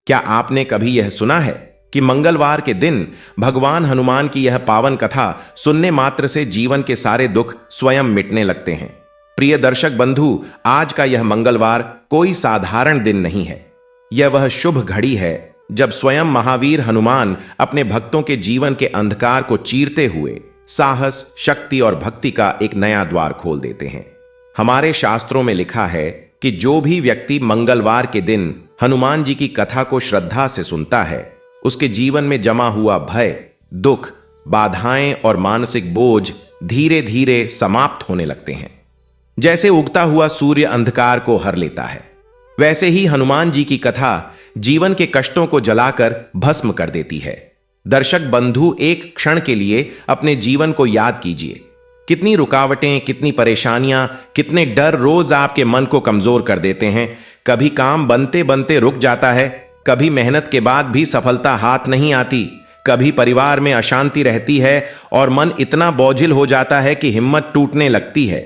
क्या आपने कभी यह सुना है कि मंगलवार के दिन भगवान हनुमान की यह पावन कथा सुनने मात्र से जीवन के सारे दुख स्वयं मिटने लगते हैं? प्रिय दर्शक बंधु, आज का यह मंगलवार कोई साधारण दिन नहीं है। यह वह शुभ घड़ी है जब स्वयं महावीर हनुमान अपने भक्तों के जीवन के अंधकार को चीरते हुए साहस, शक्ति और भक्ति का एक नया द्वार खोल देते हैं। हमारे शास्त्रों में लिखा है कि जो भी व्यक्ति मंगलवार के दिन हनुमान जी की कथा को श्रद्धा से सुनता है, उसके जीवन में जमा हुआ भय, दुख, बाधाएं और मानसिक बोझ धीरे धीरे समाप्त होने लगते हैं। जैसे उगता हुआ सूर्य अंधकार को हर लेता है, वैसे ही हनुमान जी की कथा जीवन के कष्टों को जलाकर भस्म कर देती है। दर्शक बंधु, एक क्षण के लिए अपने जीवन को याद कीजिए। कितनी रुकावटें, कितनी परेशानियां, कितने डर रोज आपके मन को कमजोर कर देते हैं। कभी काम बनते बनते रुक जाता है, कभी मेहनत के बाद भी सफलता हाथ नहीं आती, कभी परिवार में अशांति रहती है और मन इतना बोझिल हो जाता है कि हिम्मत टूटने लगती है।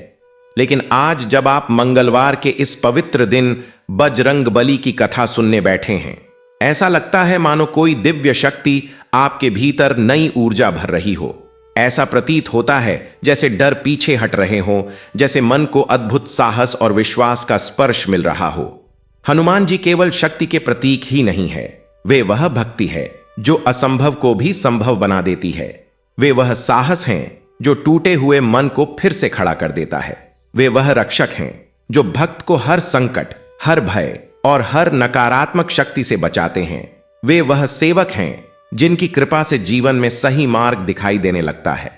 लेकिन आज जब आप मंगलवार के इस पवित्र दिन बजरंगबली की कथा सुनने बैठे हैं, ऐसा लगता है मानो कोई दिव्य शक्ति आपके भीतर नई ऊर्जा भर रही हो। ऐसा प्रतीत होता है जैसे डर पीछे हट रहे हों, जैसे मन को अद्भुत साहस और विश्वास का स्पर्श मिल रहा हो। हनुमान जी केवल शक्ति के प्रतीक ही नहीं है, वे वह भक्ति है जो असंभव को भी संभव बना देती है। वे वह साहस हैं जो टूटे हुए मन को फिर से खड़ा कर देता है। वे वह रक्षक हैं जो भक्त को हर संकट, हर भय और हर नकारात्मक शक्ति से बचाते हैं। वे वह सेवक हैं जिनकी कृपा से जीवन में सही मार्ग दिखाई देने लगता है।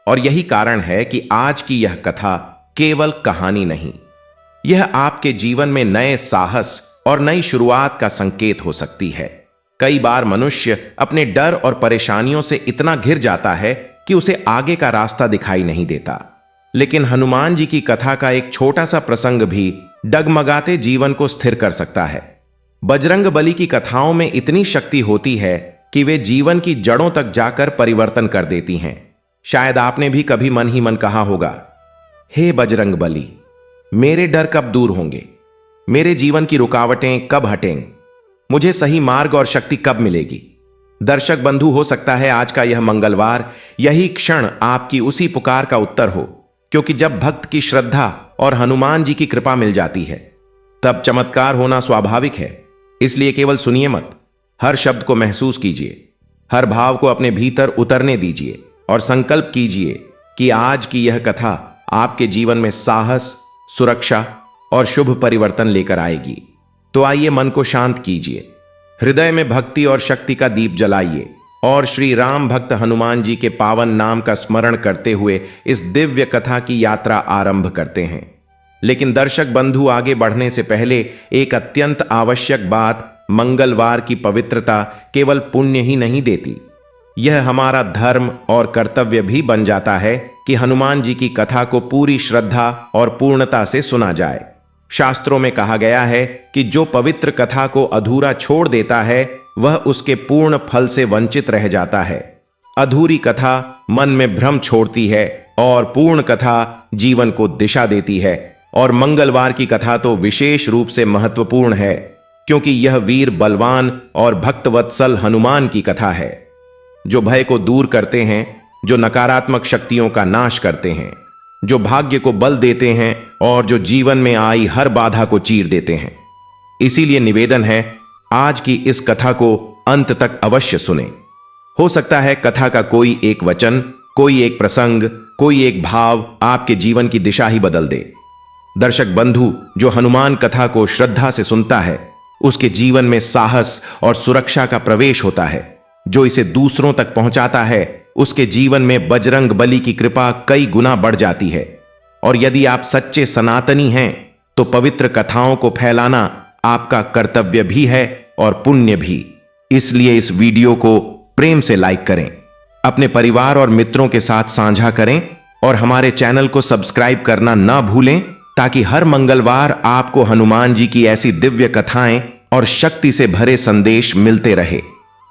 और यही कारण है कि आज की यह कथा केवल कहानी नहीं, यह आपके जीवन में नए साहस और नई शुरुआत का संकेत हो सकती है। कई बार मनुष्य अपने डर और परेशानियों से इतना घिर जाता है कि उसे आगे का रास्ता दिखाई नहीं देता। लेकिन हनुमान जी की कथा का एक छोटा सा प्रसंग भी डगमगाते जीवन को स्थिर कर सकता है। बजरंगबली की कथाओं में इतनी शक्ति होती है कि वे जीवन की जड़ों तक जाकर परिवर्तन कर देती हैं। शायद आपने भी कभी मन ही मन कहा होगा, हे बजरंगबली, मेरे डर कब दूर होंगे, मेरे जीवन की रुकावटें कब हटेंगी, मुझे सही मार्ग और शक्ति कब मिलेगी। दर्शक बंधु, हो सकता है आज का यह मंगलवार, यही क्षण आपकी उसी पुकार का उत्तर हो। क्योंकि जब भक्त की श्रद्धा और हनुमान जी की कृपा मिल जाती है, तब चमत्कार होना स्वाभाविक है। इसलिए केवल सुनिए मत, हर शब्द को महसूस कीजिए, हर भाव को अपने भीतर उतरने दीजिए और संकल्प कीजिए कि आज की यह कथा आपके जीवन में साहस, सुरक्षा और शुभ परिवर्तन लेकर आएगी। तो आइए मन को शांत कीजिए, हृदय में भक्ति और शक्ति का दीप जलाइए और श्री राम भक्त हनुमान जी के पावन नाम का स्मरण करते हुए इस दिव्य कथा की यात्रा आरंभ करते हैं। लेकिन दर्शक बंधु, आगे बढ़ने से पहले एक अत्यंत आवश्यक बात, मंगलवार की पवित्रता केवल पुण्य ही नहीं देती, यह हमारा धर्म और कर्तव्य भी बन जाता है कि हनुमान जी की कथा को पूरी श्रद्धा और पूर्णता से सुना जाए। शास्त्रों में कहा गया है कि जो पवित्र कथा को अधूरा छोड़ देता है, वह उसके पूर्ण फल से वंचित रह जाता है। अधूरी कथा मन में भ्रम छोड़ती है और पूर्ण कथा जीवन को दिशा देती है। और मंगलवार की कथा तो विशेष रूप से महत्वपूर्ण है, क्योंकि यह वीर बलवान और भक्तवत्सल हनुमान की कथा है, जो भय को दूर करते हैं, जो नकारात्मक शक्तियों का नाश करते हैं, जो भाग्य को बल देते हैं और जो जीवन में आई हर बाधा को चीर देते हैं। इसीलिए निवेदन है, आज की इस कथा को अंत तक अवश्य सुने। हो सकता है कथा का कोई एक वचन, कोई एक प्रसंग, कोई एक भाव आपके जीवन की दिशा ही बदल दे। दर्शक बंधु, जो हनुमान कथा को श्रद्धा से सुनता है, उसके जीवन में साहस और सुरक्षा का प्रवेश होता है। जो इसे दूसरों तक पहुंचाता है, उसके जीवन में बजरंगबली की कृपा कई गुना बढ़ जाती है। और यदि आप सच्चे सनातनी हैं, तो पवित्र कथाओं को फैलाना आपका कर्तव्य भी है और पुण्य भी। इसलिए इस वीडियो को प्रेम से लाइक करें, अपने परिवार और मित्रों के साथ साझा करें और हमारे चैनल को सब्सक्राइब करना ना भूलें, ताकि हर मंगलवार आपको हनुमान जी की ऐसी दिव्य कथाएं और शक्ति से भरे संदेश मिलते रहे।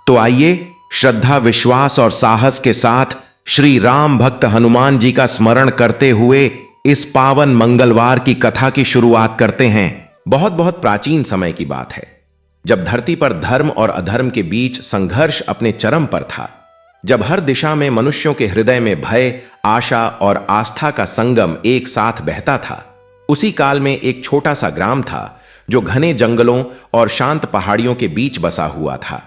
तो आइए श्रद्धा, विश्वास और साहस के साथ श्री राम भक्त हनुमान जी का स्मरण करते हुए इस पावन मंगलवार की कथा की शुरुआत करते हैं। बहुत बहुत प्राचीन समय की बात है, जब धरती पर धर्म और अधर्म के बीच संघर्ष अपने चरम पर था, जब हर दिशा में मनुष्यों के हृदय में भय, आशा और आस्था का संगम एक साथ बहता था, उसी काल में एक छोटा सा ग्राम था जो घने जंगलों और शांत पहाड़ियों के बीच बसा हुआ था,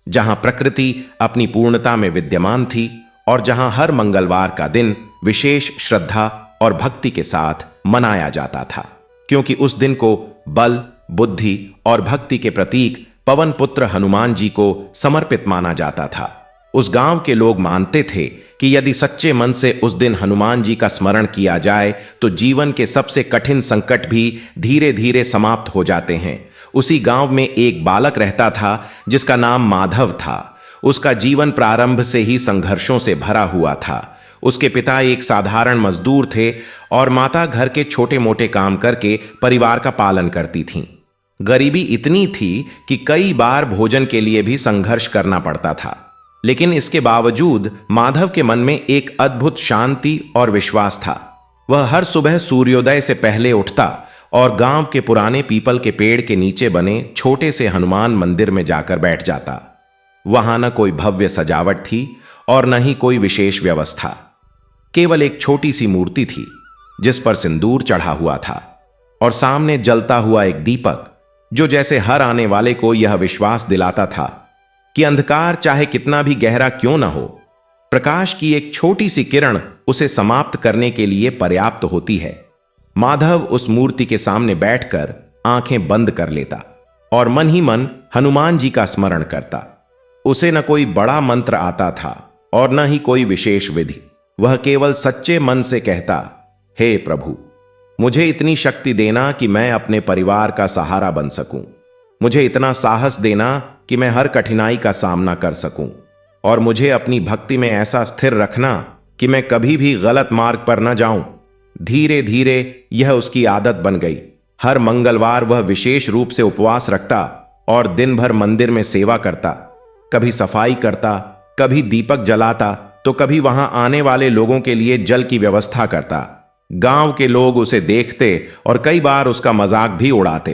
जहां प्रकृति अपनी पूर्णता में विद्यमान थी और जहां हर मंगलवार का दिन विशेष श्रद्धा और भक्ति के साथ मनाया जाता था, क्योंकि उस दिन को बल, बुद्धि और भक्ति के प्रतीक पवन पुत्र हनुमान जी को समर्पित माना जाता था। उस गांव के लोग मानते थे कि यदि सच्चे मन से उस दिन हनुमान जी का स्मरण किया जाए तो जीवन के सबसे कठिन संकट भी धीरे धीरे समाप्त हो जाते हैं। उसी गांव में एक बालक रहता था जिसका नाम माधव था। उसका जीवन प्रारंभ से ही संघर्षों से भरा हुआ था। उसके पिता एक साधारण मजदूर थे और माता घर के छोटे मोटे काम करके परिवार का पालन करती थीं। गरीबी इतनी थी कि कई बार भोजन के लिए भी संघर्ष करना पड़ता था, लेकिन इसके बावजूद माधव के मन में एक अद्भुत शांति और विश्वास था। वह हर सुबह सूर्योदय से पहले उठता और गांव के पुराने पीपल के पेड़ के नीचे बने छोटे से हनुमान मंदिर में जाकर बैठ जाता। वहां न कोई भव्य सजावट थी और न ही कोई विशेष व्यवस्था। केवल एक छोटी सी मूर्ति थी जिस पर सिंदूर चढ़ा हुआ था और सामने जलता हुआ एक दीपक, जो जैसे हर आने वाले को यह विश्वास दिलाता था कि अंधकार चाहे कितना भी गहरा क्यों न हो, प्रकाश की एक छोटी सी किरण उसे समाप्त करने के लिए पर्याप्त होती है। माधव उस मूर्ति के सामने बैठकर आंखें बंद कर लेता और मन ही मन हनुमान जी का स्मरण करता। उसे न कोई बड़ा मंत्र आता था और न ही कोई विशेष विधि। वह केवल सच्चे मन से कहता, हे प्रभु, मुझे इतनी शक्ति देना कि मैं अपने परिवार का सहारा बन सकूं। मुझे इतना साहस देना कि मैं हर कठिनाई का सामना कर सकूं, और मुझे अपनी भक्ति में ऐसा स्थिर रखना कि मैं कभी भी गलत मार्ग पर न जाऊं। धीरे धीरे यह उसकी आदत बन गई। हर मंगलवार वह विशेष रूप से उपवास रखता और दिन भर मंदिर में सेवा करता। कभी सफाई करता, कभी दीपक जलाता, तो कभी वहां आने वाले लोगों के लिए जल की व्यवस्था करता। गांव के लोग उसे देखते और कई बार उसका मजाक भी उड़ाते।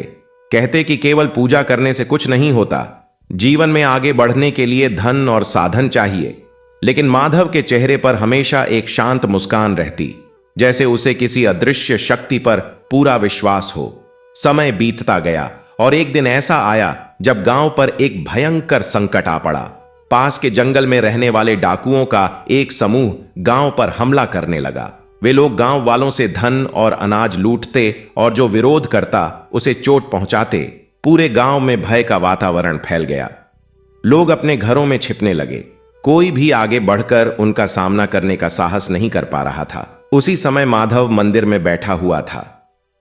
कहते कि केवल पूजा करने से कुछ नहीं होता, जीवन में आगे बढ़ने के लिए धन और साधन चाहिए। लेकिन माधव के चेहरे पर हमेशा एक शांत मुस्कान रहती, जैसे उसे किसी अदृश्य शक्ति पर पूरा विश्वास हो। समय बीतता गया और एक दिन ऐसा आया जब गांव पर एक भयंकर संकट आ पड़ा। पास के जंगल में रहने वाले डाकुओं का एक समूह गांव पर हमला करने लगा। वे लोग गांव वालों से धन और अनाज लूटते और जो विरोध करता उसे चोट पहुंचाते। पूरे गांव में भय का वातावरण फैल गया। लोग अपने घरों में छिपने लगे। कोई भी आगे बढ़कर उनका सामना करने का साहस नहीं कर पा रहा था। उसी समय माधव मंदिर में बैठा हुआ था।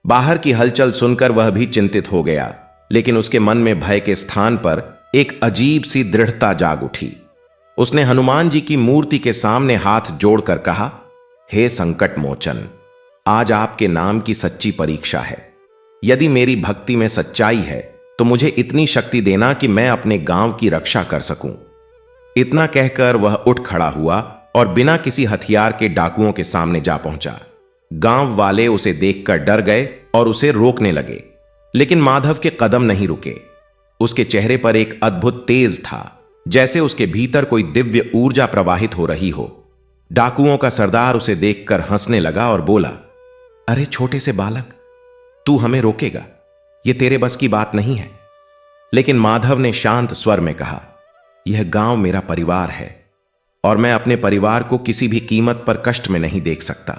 बाहर की हलचल सुनकर वह भी चिंतित हो गया, लेकिन उसके मन में भय के स्थान पर एक अजीब सी दृढ़ता जाग उठी। उसने हनुमान जी की मूर्ति के सामने हाथ जोड़कर कहा, हे संकट मोचन, आज आपके नाम की सच्ची परीक्षा है। यदि मेरी भक्ति में सच्चाई है तो मुझे इतनी शक्ति देना कि मैं अपने गांव की रक्षा कर सकूं। इतना कहकर वह उठ खड़ा हुआ और बिना किसी हथियार के डाकुओं के सामने जा पहुंचा। गांव वाले उसे देखकर डर गए और उसे रोकने लगे, लेकिन माधव के कदम नहीं रुके। उसके चेहरे पर एक अद्भुत तेज था, जैसे उसके भीतर कोई दिव्य ऊर्जा प्रवाहित हो रही हो। डाकुओं का सरदार उसे देखकर हंसने लगा और बोला, अरे छोटे से बालक, तू हमें रोकेगा? यह तेरे बस की बात नहीं है। लेकिन माधव ने शांत स्वर में कहा, यह गांव मेरा परिवार है और मैं अपने परिवार को किसी भी कीमत पर कष्ट में नहीं देख सकता।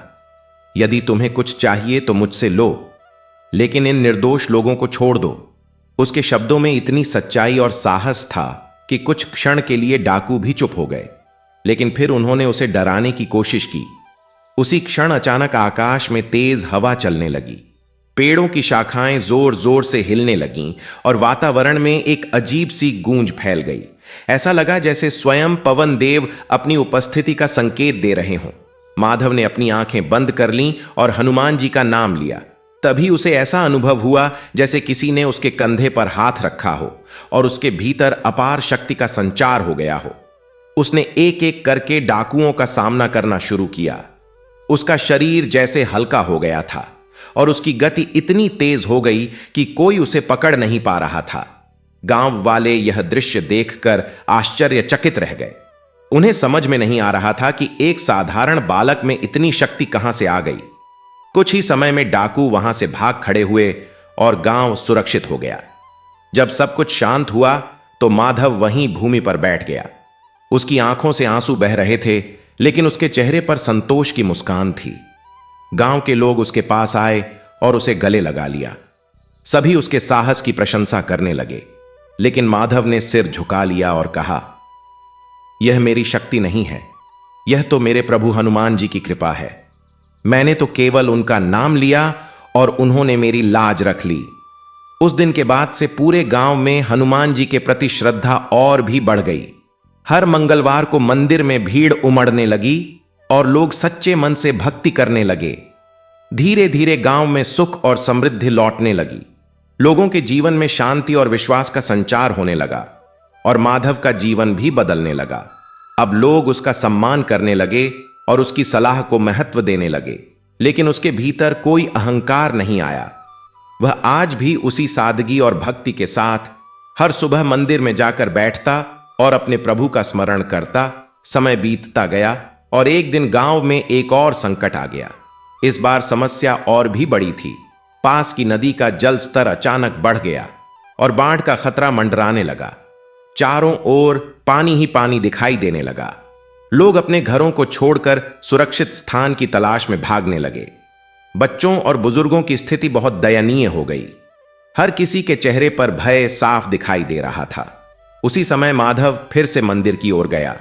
यदि तुम्हें कुछ चाहिए तो मुझसे लो, लेकिन इन निर्दोष लोगों को छोड़ दो। उसके शब्दों में इतनी सच्चाई और साहस था कि कुछ क्षण के लिए डाकू भी चुप हो गए, लेकिन फिर उन्होंने उसे डराने की कोशिश की। उसी क्षण अचानक आकाश में तेज हवा चलने लगी। पेड़ों की शाखाएं जोर जोर से हिलने लगीं और वातावरण में एक अजीब सी गूंज फैल गई। ऐसा लगा जैसे स्वयं पवन देव अपनी उपस्थिति का संकेत दे रहे हों। माधव ने अपनी आंखें बंद कर लीं और हनुमान जी का नाम लिया। तभी उसे ऐसा अनुभव हुआ जैसे किसी ने उसके कंधे पर हाथ रखा हो और उसके भीतर अपार शक्ति का संचार हो गया हो। उसने एक एक करके डाकुओं का सामना करना शुरू किया। उसका शरीर जैसे हल्का हो गया था और उसकी गति इतनी तेज हो गई कि कोई उसे पकड़ नहीं पा रहा था। गांव वाले यह दृश्य देखकर आश्चर्यचकित रह गए। उन्हें समझ में नहीं आ रहा था कि एक साधारण बालक में इतनी शक्ति कहां से आ गई। कुछ ही समय में डाकू वहां से भाग खड़े हुए और गांव सुरक्षित हो गया। जब सब कुछ शांत हुआ तो माधव वहीं भूमि पर बैठ गया। उसकी आंखों से आंसू बह रहे थे, लेकिन उसके चेहरे पर संतोष की मुस्कान थी। गांव के लोग उसके पास आए और उसे गले लगा लिया। सभी उसके साहस की प्रशंसा करने लगे, लेकिन माधव ने सिर झुका लिया और कहा, यह मेरी शक्ति नहीं है, यह तो मेरे प्रभु हनुमान जी की कृपा है। मैंने तो केवल उनका नाम लिया और उन्होंने मेरी लाज रख ली। उस दिन के बाद से पूरे गांव में हनुमान जी के प्रति श्रद्धा और भी बढ़ गई। हर मंगलवार को मंदिर में भीड़ उमड़ने लगी और लोग सच्चे मन से भक्ति करने लगे। धीरे धीरे गांव में सुख और समृद्धि लौटने लगी। लोगों के जीवन में शांति और विश्वास का संचार होने लगा और माधव का जीवन भी बदलने लगा। अब लोग उसका सम्मान करने लगे और उसकी सलाह को महत्व देने लगे, लेकिन उसके भीतर कोई अहंकार नहीं आया। वह आज भी उसी सादगी और भक्ति के साथ हर सुबह मंदिर में जाकर बैठता और अपने प्रभु का स्मरण करता। समय बीतता गया और एक दिन गांव में एक और संकट आ गया। इस बार समस्या और भी बड़ी थी। पास की नदी का जल स्तर अचानक बढ़ गया और बाढ़ का खतरा मंडराने लगा। चारों ओर पानी ही पानी दिखाई देने लगा। लोग अपने घरों को छोड़कर सुरक्षित स्थान की तलाश में भागने लगे। बच्चों और बुजुर्गों की स्थिति बहुत दयनीय हो गई। हर किसी के चेहरे पर भय साफ दिखाई दे रहा था। उसी समय माधव फिर से मंदिर की ओर गया।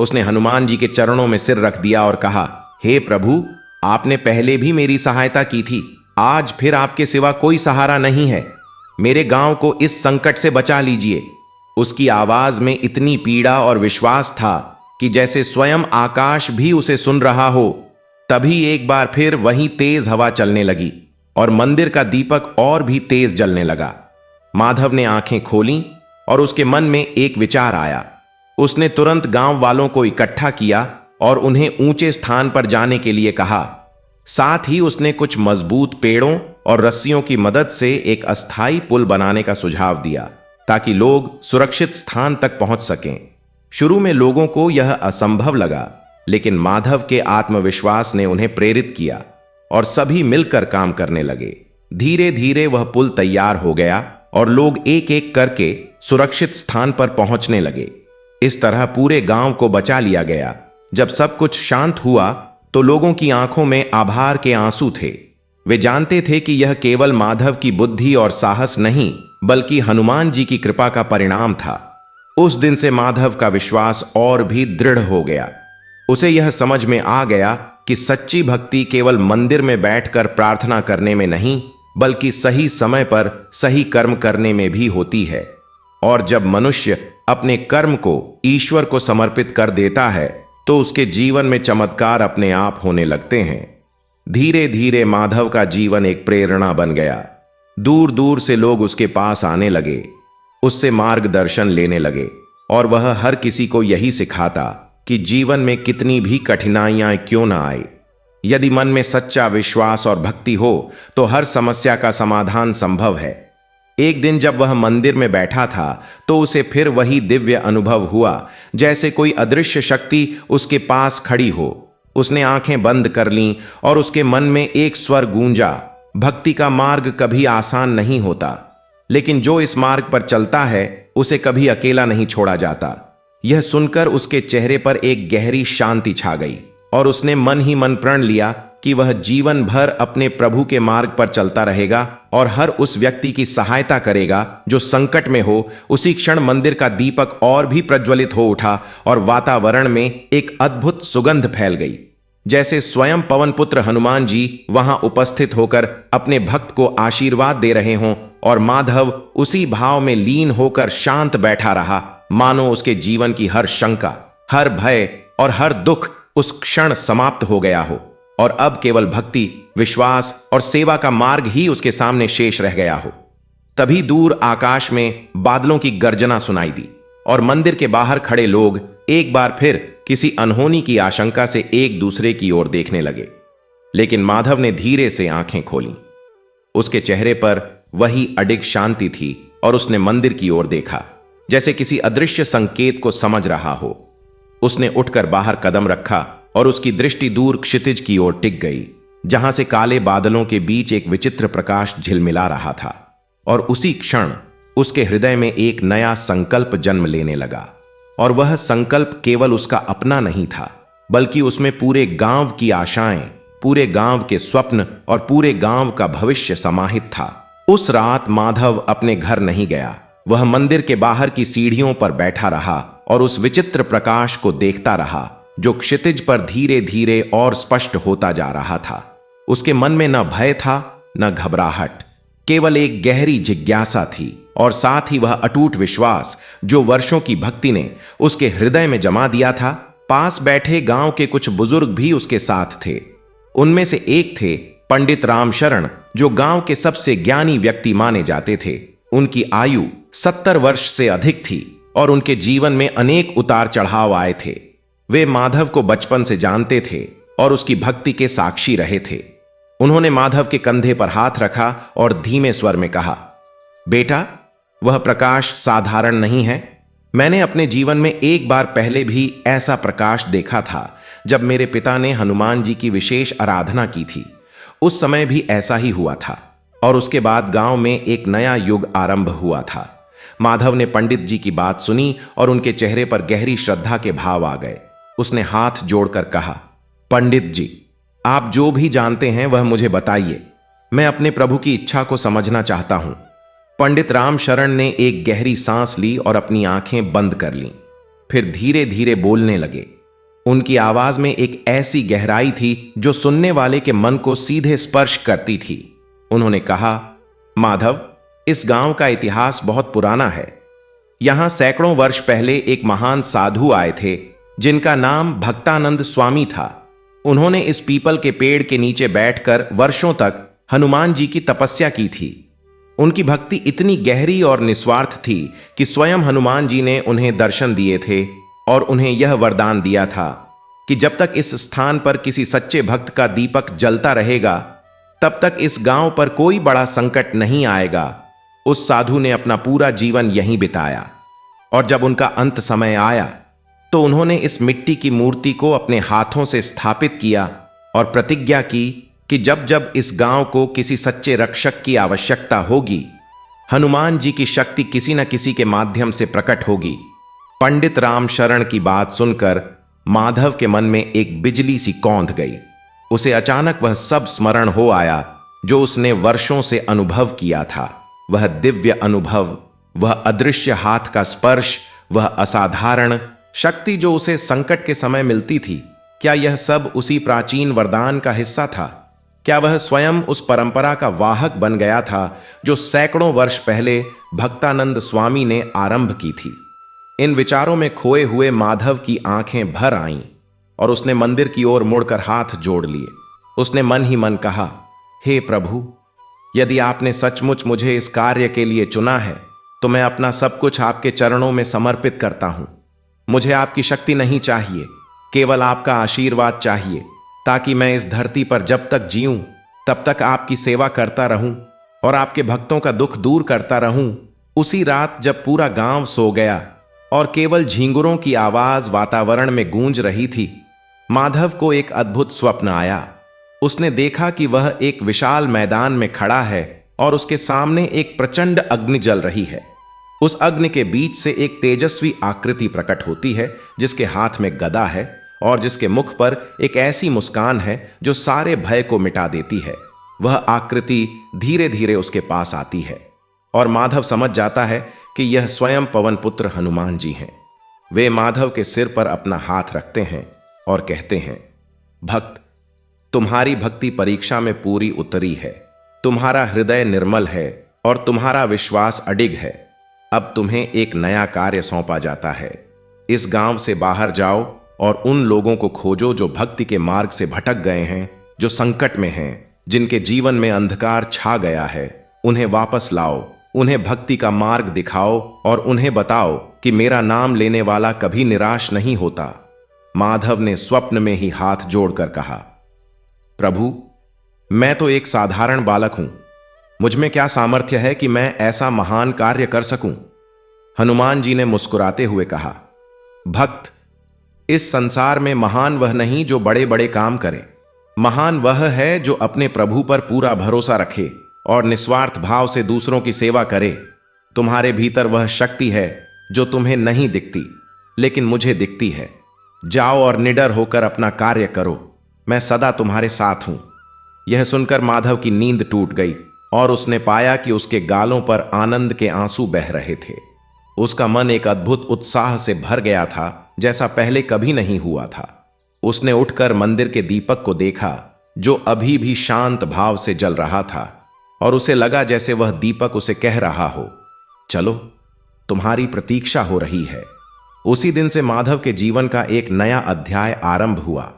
उसने हनुमान जी के चरणों में सिर रख दिया और कहा, हे प्रभु, आपने पहले भी मेरी सहायता की थी, आज फिर आपके सिवा कोई सहारा नहीं है। मेरे गांव को इस संकट से बचा लीजिए। उसकी आवाज में इतनी पीड़ा और विश्वास था कि जैसे स्वयं आकाश भी उसे सुन रहा हो। तभी एक बार फिर वहीं तेज हवा चलने लगी और मंदिर का दीपक और भी तेज जलने लगा। माधव ने आंखें खोलीं और उसके मन में एक विचार आया। उसने तुरंत गांव वालों को इकट्ठा किया और उन्हें ऊंचे स्थान पर जाने के लिए कहा। साथ ही उसने कुछ मजबूत पेड़ों और रस्सियों की मदद से एक अस्थायी पुल बनाने का सुझाव दिया, ताकि लोग सुरक्षित स्थान तक पहुंच सकें। शुरू में लोगों को यह असंभव लगा, लेकिन माधव के आत्मविश्वास ने उन्हें प्रेरित किया और सभी मिलकर काम करने लगे। धीरे धीरे वह पुल तैयार हो गया और लोग एक एक करके सुरक्षित स्थान पर पहुंचने लगे। इस तरह पूरे गांव को बचा लिया गया। जब सब कुछ शांत हुआ तो लोगों की आंखों में आभार के आंसू थे। वे जानते थे कि यह केवल माधव की बुद्धि और साहस नहीं, बल्कि हनुमान जी की कृपा का परिणाम था। उस दिन से माधव का विश्वास और भी दृढ़ हो गया। उसे यह समझ में आ गया कि सच्ची भक्ति केवल मंदिर में बैठकर प्रार्थना करने में नहीं, बल्कि सही समय पर सही कर्म करने में भी होती है। और जब मनुष्य अपने कर्म को ईश्वर को समर्पित कर देता है तो उसके जीवन में चमत्कार अपने आप होने लगते हैं। धीरे धीरे माधव का जीवन एक प्रेरणा बन गया। दूर दूर से लोग उसके पास आने लगे, उससे मार्गदर्शन लेने लगे और वह हर किसी को यही सिखाता कि जीवन में कितनी भी कठिनाइयां क्यों ना आए, यदि मन में सच्चा विश्वास और भक्ति हो तो हर समस्या का समाधान संभव है। एक दिन जब वह मंदिर में बैठा था तो उसे फिर वही दिव्य अनुभव हुआ, जैसे कोई अदृश्य शक्ति उसके पास खड़ी हो। उसने आंखें बंद कर लीं और उसके मन में एक स्वर गूंजा, भक्ति का मार्ग कभी आसान नहीं होता, लेकिन जो इस मार्ग पर चलता है उसे कभी अकेला नहीं छोड़ा जाता। यह सुनकर उसके चेहरे पर एक गहरी शांति छा गई और उसने मन ही मन प्रण लिया कि वह जीवन भर अपने प्रभु के मार्ग पर चलता रहेगा और हर उस व्यक्ति की सहायता करेगा जो संकट में हो। उसी क्षण मंदिर का दीपक और भी प्रज्वलित हो उठा और वातावरण में एक अद्भुत सुगंध फैल गई, जैसे स्वयं पवन पुत्र हनुमान जी वहां उपस्थित होकर अपने भक्त को आशीर्वाद दे रहे हों। और माधव उसी भाव में लीन होकर शांत बैठा रहा, मानो उसके जीवन की हर शंका, हर भय और हर दुख उस क्षण समाप्त हो गया हो और अब केवल भक्ति, विश्वास और सेवा का मार्ग ही उसके सामने शेष रह गया हो। तभी दूर आकाश में बादलों की गर्जना सुनाई दी और मंदिर के बाहर खड़े लोग एक बार फिर किसी अनहोनी की आशंका से एक दूसरे की ओर देखने लगे। लेकिन माधव ने धीरे से आंखें खोलीं। उसके चेहरे पर वही अडिग शांति थी और उसने मंदिर की ओर देखा, जैसे किसी अदृश्य संकेत को समझ रहा हो। उसने उठकर बाहर कदम रखा और उसकी दृष्टि दूर क्षितिज की ओर टिक गई, जहां से काले बादलों के बीच एक विचित्र प्रकाश झिलमिला रहा था। और उसी क्षण उसके हृदय में एक नया संकल्प जन्म लेने लगा। और वह संकल्प केवल उसका अपना नहीं था, बल्कि उसमें पूरे गांव की आशाएं, पूरे गांव के स्वप्न और पूरे गांव का भविष्य समाहित था। उस रात माधव अपने घर नहीं गया। वह मंदिर के बाहर की सीढ़ियों पर बैठा रहा और उस विचित्र प्रकाश को देखता रहा, जो क्षितिज पर धीरे धीरे और स्पष्ट होता जा रहा था। उसके मन में न भय था, न घबराहट, केवल एक गहरी जिज्ञासा थी, और साथ ही वह अटूट विश्वास जो वर्षों की भक्ति ने उसके हृदय में जमा दिया था। पास बैठे गांव के कुछ बुजुर्ग भी उसके साथ थे। उनमें से एक थे पंडित रामशरण, जो गांव के सबसे ज्ञानी व्यक्ति माने जाते थे। उनकी आयु 70 वर्ष से अधिक थी और उनके जीवन में अनेक उतार चढ़ाव आए थे। वे माधव को बचपन से जानते थे और उसकी भक्ति के साक्षी रहे थे। उन्होंने माधव के कंधे पर हाथ रखा और धीमे स्वर में कहा, बेटा, वह प्रकाश साधारण नहीं है। मैंने अपने जीवन में एक बार पहले भी ऐसा प्रकाश देखा था, जब मेरे पिता ने हनुमान जी की विशेष आराधना की थी। उस समय भी ऐसा ही हुआ था, और उसके बाद गांव में एक नया युग आरंभ हुआ था। माधव ने पंडित जी की बात सुनी और उनके चेहरे पर गहरी श्रद्धा के भाव आ गए। उसने हाथ जोड़कर कहा, पंडित जी, आप जो भी जानते हैं वह मुझे बताइए। मैं अपने प्रभु की इच्छा को समझना चाहता हूं। पंडित रामशरण ने एक गहरी सांस ली और अपनी आंखें बंद कर लीं। फिर धीरे धीरे बोलने लगे। उनकी आवाज में एक ऐसी गहराई थी जो सुनने वाले के मन को सीधे स्पर्श करती थी। उन्होंने कहा, माधव, इस गांव का इतिहास बहुत पुराना है। यहां सैकड़ों वर्ष पहले एक महान साधु आए थे, जिनका नाम भक्तानंद स्वामी था। उन्होंने इस पीपल के पेड़ के नीचे बैठकर वर्षों तक हनुमान जी की तपस्या की थी। उनकी भक्ति इतनी गहरी और निस्वार्थ थी कि स्वयं हनुमान जी ने उन्हें दर्शन दिए थे और उन्हें यह वरदान दिया था कि जब तक इस स्थान पर किसी सच्चे भक्त का दीपक जलता रहेगा, तब तक इस गांव पर कोई बड़ा संकट नहीं आएगा। उस साधु ने अपना पूरा जीवन यहीं बिताया, और जब उनका अंत समय आया तो उन्होंने इस मिट्टी की मूर्ति को अपने हाथों से स्थापित किया और प्रतिज्ञा की कि जब जब इस गांव को किसी सच्चे रक्षक की आवश्यकता होगी, हनुमान जी की शक्ति किसी न किसी के माध्यम से प्रकट होगी। पंडित रामशरण की बात सुनकर माधव के मन में एक बिजली सी कौंध गई। उसे अचानक वह सब स्मरण हो आया जो उसने वर्षों से अनुभव किया था। वह दिव्य अनुभव, वह अदृश्य हाथ का स्पर्श, वह असाधारण शक्ति जो उसे संकट के समय मिलती थी। क्या यह सब उसी प्राचीन वरदान का हिस्सा था? क्या वह स्वयं उस परंपरा का वाहक बन गया था जो सैकड़ों वर्ष पहले भक्तानंद स्वामी ने आरंभ की थी? इन विचारों में खोए हुए माधव की आंखें भर आईं और उसने मंदिर की ओर मुड़कर हाथ जोड़ लिए। उसने मन ही मन कहा, हे प्रभु, यदि आपने सचमुच मुझे इस कार्य के लिए चुना है तो मैं अपना सब कुछ आपके चरणों में समर्पित करता हूं। मुझे आपकी शक्ति नहीं चाहिए, केवल आपका आशीर्वाद चाहिए, ताकि मैं इस धरती पर जब तक जीऊं तब तक आपकी सेवा करता रहूं और आपके भक्तों का दुख दूर करता रहूं। उसी रात जब पूरा गांव सो गया और केवल झींगुरों की आवाज वातावरण में गूंज रही थी, माधव को एक अद्भुत स्वप्न आया। उसने देखा कि वह एक विशाल मैदान में खड़ा है और उसके सामने एक प्रचंड अग्नि जल रही है। उस अग्नि के बीच से एक तेजस्वी आकृति प्रकट होती है, जिसके हाथ में गदा है और जिसके मुख पर एक ऐसी मुस्कान है जो सारे भय को मिटा देती है। वह आकृति धीरे धीरे उसके पास आती है और माधव समझ जाता है कि यह स्वयं पवन पुत्र हनुमान जी हैं। वे माधव के सिर पर अपना हाथ रखते हैं और कहते हैं, भक्त, तुम्हारी भक्ति परीक्षा में पूरी उतरी है। तुम्हारा हृदय निर्मल है और तुम्हारा विश्वास अडिग है। अब तुम्हें एक नया कार्य सौंपा जाता है। इस गांव से बाहर जाओ और उन लोगों को खोजो जो भक्ति के मार्ग से भटक गए हैं, जो संकट में हैं, जिनके जीवन में अंधकार छा गया है। उन्हें वापस लाओ, उन्हें भक्ति का मार्ग दिखाओ और उन्हें बताओ कि मेरा नाम लेने वाला कभी निराश नहीं होता। माधव ने स्वप्न में ही हाथ जोड़कर कहा, प्रभु, मैं तो एक साधारण बालक हूं, मुझ में क्या सामर्थ्य है कि मैं ऐसा महान कार्य कर सकूं? हनुमान जी ने मुस्कुराते हुए कहा, भक्त, इस संसार में महान वह नहीं जो बड़े बड़े काम करे। महान वह है जो अपने प्रभु पर पूरा भरोसा रखे और निस्वार्थ भाव से दूसरों की सेवा करे। तुम्हारे भीतर वह शक्ति है जो तुम्हें नहीं दिखती, लेकिन मुझे दिखती है। जाओ और निडर होकर अपना कार्य करो, मैं सदा तुम्हारे साथ हूं। यह सुनकर माधव की नींद टूट गई और उसने पाया कि उसके गालों पर आनंद के आंसू बह रहे थे। उसका मन एक अद्भुत उत्साह से भर गया था, जैसा पहले कभी नहीं हुआ था। उसने उठकर मंदिर के दीपक को देखा, जो अभी भी शांत भाव से जल रहा था, और उसे लगा जैसे वह दीपक उसे कह रहा हो, चलो, तुम्हारी प्रतीक्षा हो रही है। उसी दिन से माधव के जीवन का एक नया अध्याय आरंभ हुआ।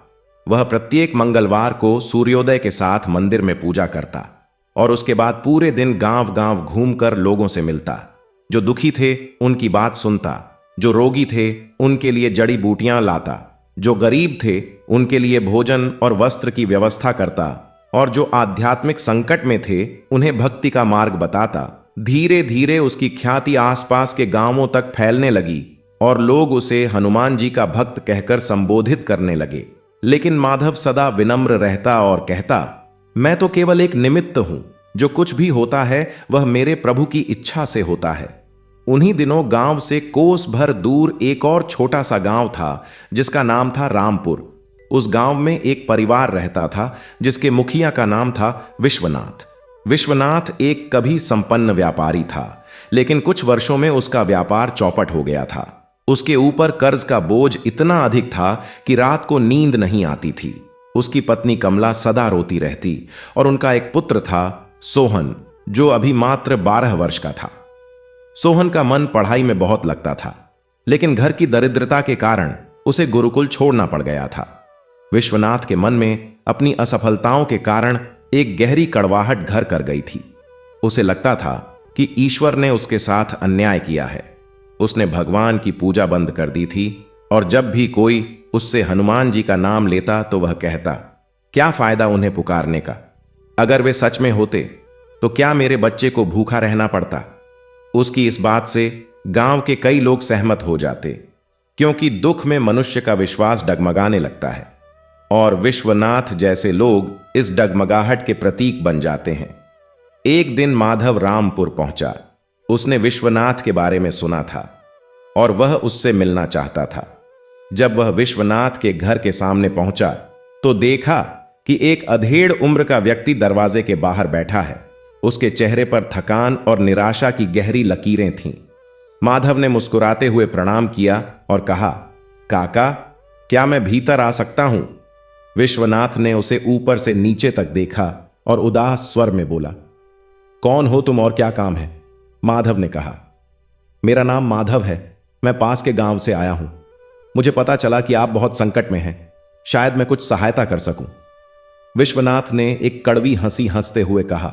वह प्रत्येक मंगलवार को सूर्योदय के साथ मंदिर में पूजा करता और उसके बाद पूरे दिन गांव गांव घूमकर लोगों से मिलता। जो दुखी थे उनकी बात सुनता, जो रोगी थे उनके लिए जड़ी बूटियां लाता, जो गरीब थे उनके लिए भोजन और वस्त्र की व्यवस्था करता, और जो आध्यात्मिक संकट में थे उन्हें भक्ति का मार्ग बताता। धीरे धीरे उसकी ख्याति आसपास के गांवों तक फैलने लगी और लोग उसे हनुमान जी का भक्त कहकर संबोधित करने लगे। लेकिन माधव सदा विनम्र रहता और कहता, मैं तो केवल एक निमित्त हूं। जो कुछ भी होता है वह मेरे प्रभु की इच्छा से होता है। उन्हीं दिनों गांव से कोस भर दूर एक और छोटा सा गांव था जिसका नाम था रामपुर। उस गांव में एक परिवार रहता था जिसके मुखिया का नाम था विश्वनाथ। विश्वनाथ एक कभी संपन्न व्यापारी था, लेकिन कुछ वर्षों में उसका व्यापार चौपट हो गया था। उसके ऊपर कर्ज का बोझ इतना अधिक था कि रात को नींद नहीं आती थी। उसकी पत्नी कमला सदा रोती रहती और उनका एक पुत्र था सोहन, जो अभी मात्र 12 वर्ष का था। सोहन का मन पढ़ाई में बहुत लगता था, लेकिन घर की दरिद्रता के कारण उसे गुरुकुल छोड़ना पड़ गया था। विश्वनाथ के मन में अपनी असफलताओं के कारण एक गहरी कड़वाहट घर कर गई थी। उसे लगता था कि ईश्वर ने उसके साथ अन्याय किया है। उसने भगवान की पूजा बंद कर दी थी और जब भी कोई उससे हनुमान जी का नाम लेता तो वह कहता, क्या फायदा उन्हें पुकारने का? अगर वे सच में होते तो क्या मेरे बच्चे को भूखा रहना पड़ता? उसकी इस बात से गांव के कई लोग सहमत हो जाते, क्योंकि दुख में मनुष्य का विश्वास डगमगाने लगता है और विश्वनाथ जैसे लोग इस डगमगाहट के प्रतीक बन जाते हैं। एक दिन माधव रामपुर पहुंचा। उसने विश्वनाथ के बारे में सुना था और वह उससे मिलना चाहता था। जब वह विश्वनाथ के घर के सामने पहुंचा तो देखा कि एक अधेड़ उम्र का व्यक्ति दरवाजे के बाहर बैठा है। उसके चेहरे पर थकान और निराशा की गहरी लकीरें थीं। माधव ने मुस्कुराते हुए प्रणाम किया और कहा, काका, क्या मैं भीतर आ सकता हूं? विश्वनाथ ने उसे ऊपर से नीचे तक देखा और उदास स्वर में बोला, कौन हो तुम और क्या काम है? माधव ने कहा, मेरा नाम माधव है, मैं पास के गांव से आया हूं। मुझे पता चला कि आप बहुत संकट में हैं, शायद मैं कुछ सहायता कर सकूं। विश्वनाथ ने एक कड़वी हंसी हंसते हुए कहा,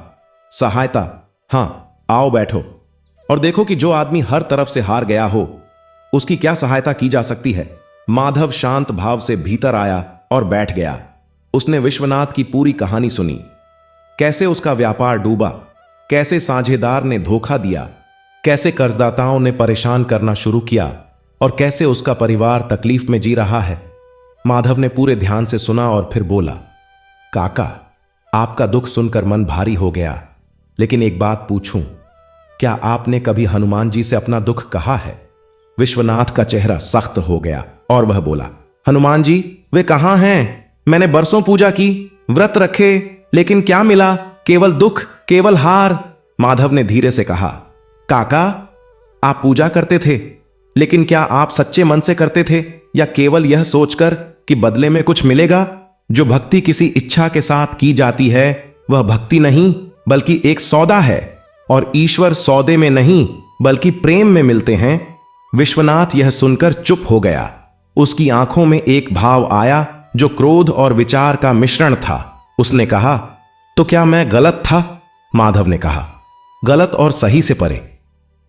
सहायता? हां, आओ बैठो और देखो कि जो आदमी हर तरफ से हार गया हो उसकी क्या सहायता की जा सकती है। माधव शांत भाव से भीतर आया और बैठ गया। उसने विश्वनाथ की पूरी कहानी सुनी, कैसे उसका व्यापार डूबा, कैसे साझेदार ने धोखा दिया, कैसे कर्जदाताओं ने परेशान करना शुरू किया और कैसे उसका परिवार तकलीफ में जी रहा है। माधव ने पूरे ध्यान से सुना और फिर बोला, काका, आपका दुख सुनकर मन भारी हो गया, लेकिन एक बात पूछूं, क्या आपने कभी हनुमान जी से अपना दुख कहा है? विश्वनाथ का चेहरा सख्त हो गया और वह बोला, हनुमान जी वे कहां हैं? मैंने बरसों पूजा की, व्रत रखे, लेकिन क्या मिला? केवल दुख, केवल हार। माधव ने धीरे से कहा, काका, आप पूजा करते थे, लेकिन क्या आप सच्चे मन से करते थे या केवल यह सोचकर कि बदले में कुछ मिलेगा? जो भक्ति किसी इच्छा के साथ की जाती है वह भक्ति नहीं बल्कि एक सौदा है, और ईश्वर सौदे में नहीं बल्कि प्रेम में मिलते हैं। विश्वनाथ यह सुनकर चुप हो गया। उसकी आंखों में एक भाव आया जो क्रोध और विचार का मिश्रण था। उसने कहा, तो क्या मैं गलत था? माधव ने कहा, गलत और सही से परे।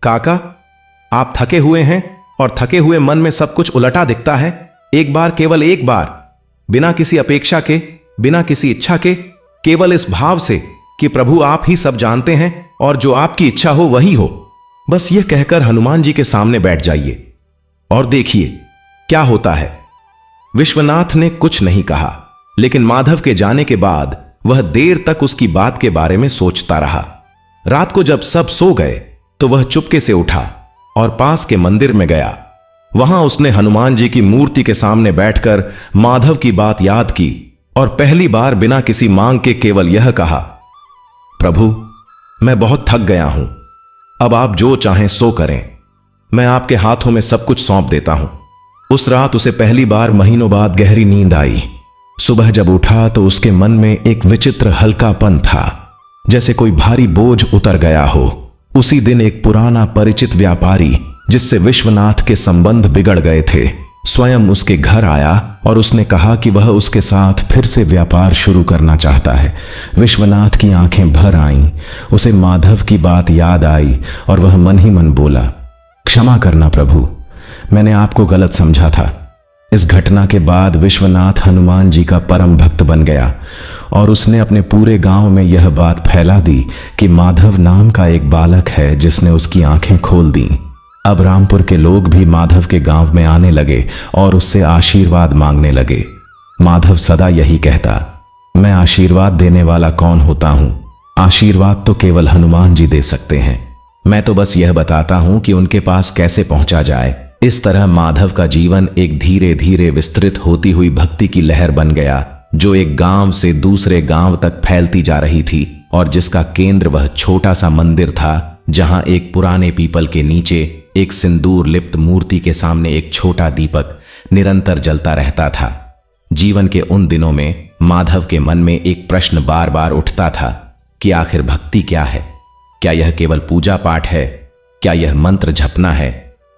काका, आप थके हुए हैं और थके हुए मन में सब कुछ उलटा दिखता है। एक बार, केवल एक बार, बिना किसी अपेक्षा के, बिना किसी इच्छा के, केवल इस भाव से कि प्रभु आप ही सब जानते हैं और जो आपकी इच्छा हो वही हो। बस यह कहकर हनुमान जी के सामने बैठ जाइए और देखिए क्या होता है। विश्वनाथ ने कुछ नहीं कहा, लेकिन माधव के जाने के बाद वह देर तक उसकी बात के बारे में सोचता रहा। रात को जब सब सो गए तो वह चुपके से उठा और पास के मंदिर में गया। वहां उसने हनुमान जी की मूर्ति के सामने बैठकर माधव की बात याद की और पहली बार बिना किसी मांग के केवल यह कहा, प्रभु मैं बहुत थक गया हूं, अब आप जो चाहें सो करें, मैं आपके हाथों में सब कुछ सौंप देता हूं। उस रात उसे पहली बार महीनों बाद गहरी नींद आई। सुबह जब उठा तो उसके मन में एक विचित्र हल्कापन था, जैसे कोई भारी बोझ उतर गया हो। उसी दिन एक पुराना परिचित व्यापारी जिससे विश्वनाथ के संबंध बिगड़ गए थे, स्वयं उसके घर आया और उसने कहा कि वह उसके साथ फिर से व्यापार शुरू करना चाहता है। विश्वनाथ की आंखें भर आईं, उसे माधव की बात याद आई और वह मन ही मन बोला, क्षमा करना प्रभु, मैंने आपको गलत समझा था। इस घटना के बाद विश्वनाथ हनुमान जी का परम भक्त बन गया और उसने अपने पूरे गांव में यह बात फैला दी कि माधव नाम का एक बालक है जिसने उसकी आंखें खोल दी। अब रामपुर के लोग भी माधव के गांव में आने लगे और उससे आशीर्वाद मांगने लगे। माधव सदा यही कहता, मैं आशीर्वाद देने वाला कौन होता हूं, आशीर्वाद तो केवल हनुमान जी दे सकते हैं, मैं तो बस यह बताता हूं कि उनके पास कैसे पहुंचा जाए। इस तरह माधव का जीवन एक धीरे धीरे विस्तृत होती हुई भक्ति की लहर बन गया, जो एक गांव से दूसरे गांव तक फैलती जा रही थी और जिसका केंद्र वह छोटा सा मंदिर था, जहां एक पुराने पीपल के नीचे एक सिंदूर लिप्त मूर्ति के सामने एक छोटा दीपक निरंतर जलता रहता था। जीवन के उन दिनों में माधव के मन में एक प्रश्न बार बार उठता था कि आखिर भक्ति क्या है? क्या यह केवल पूजा पाठ है? क्या यह मंत्र जपना है?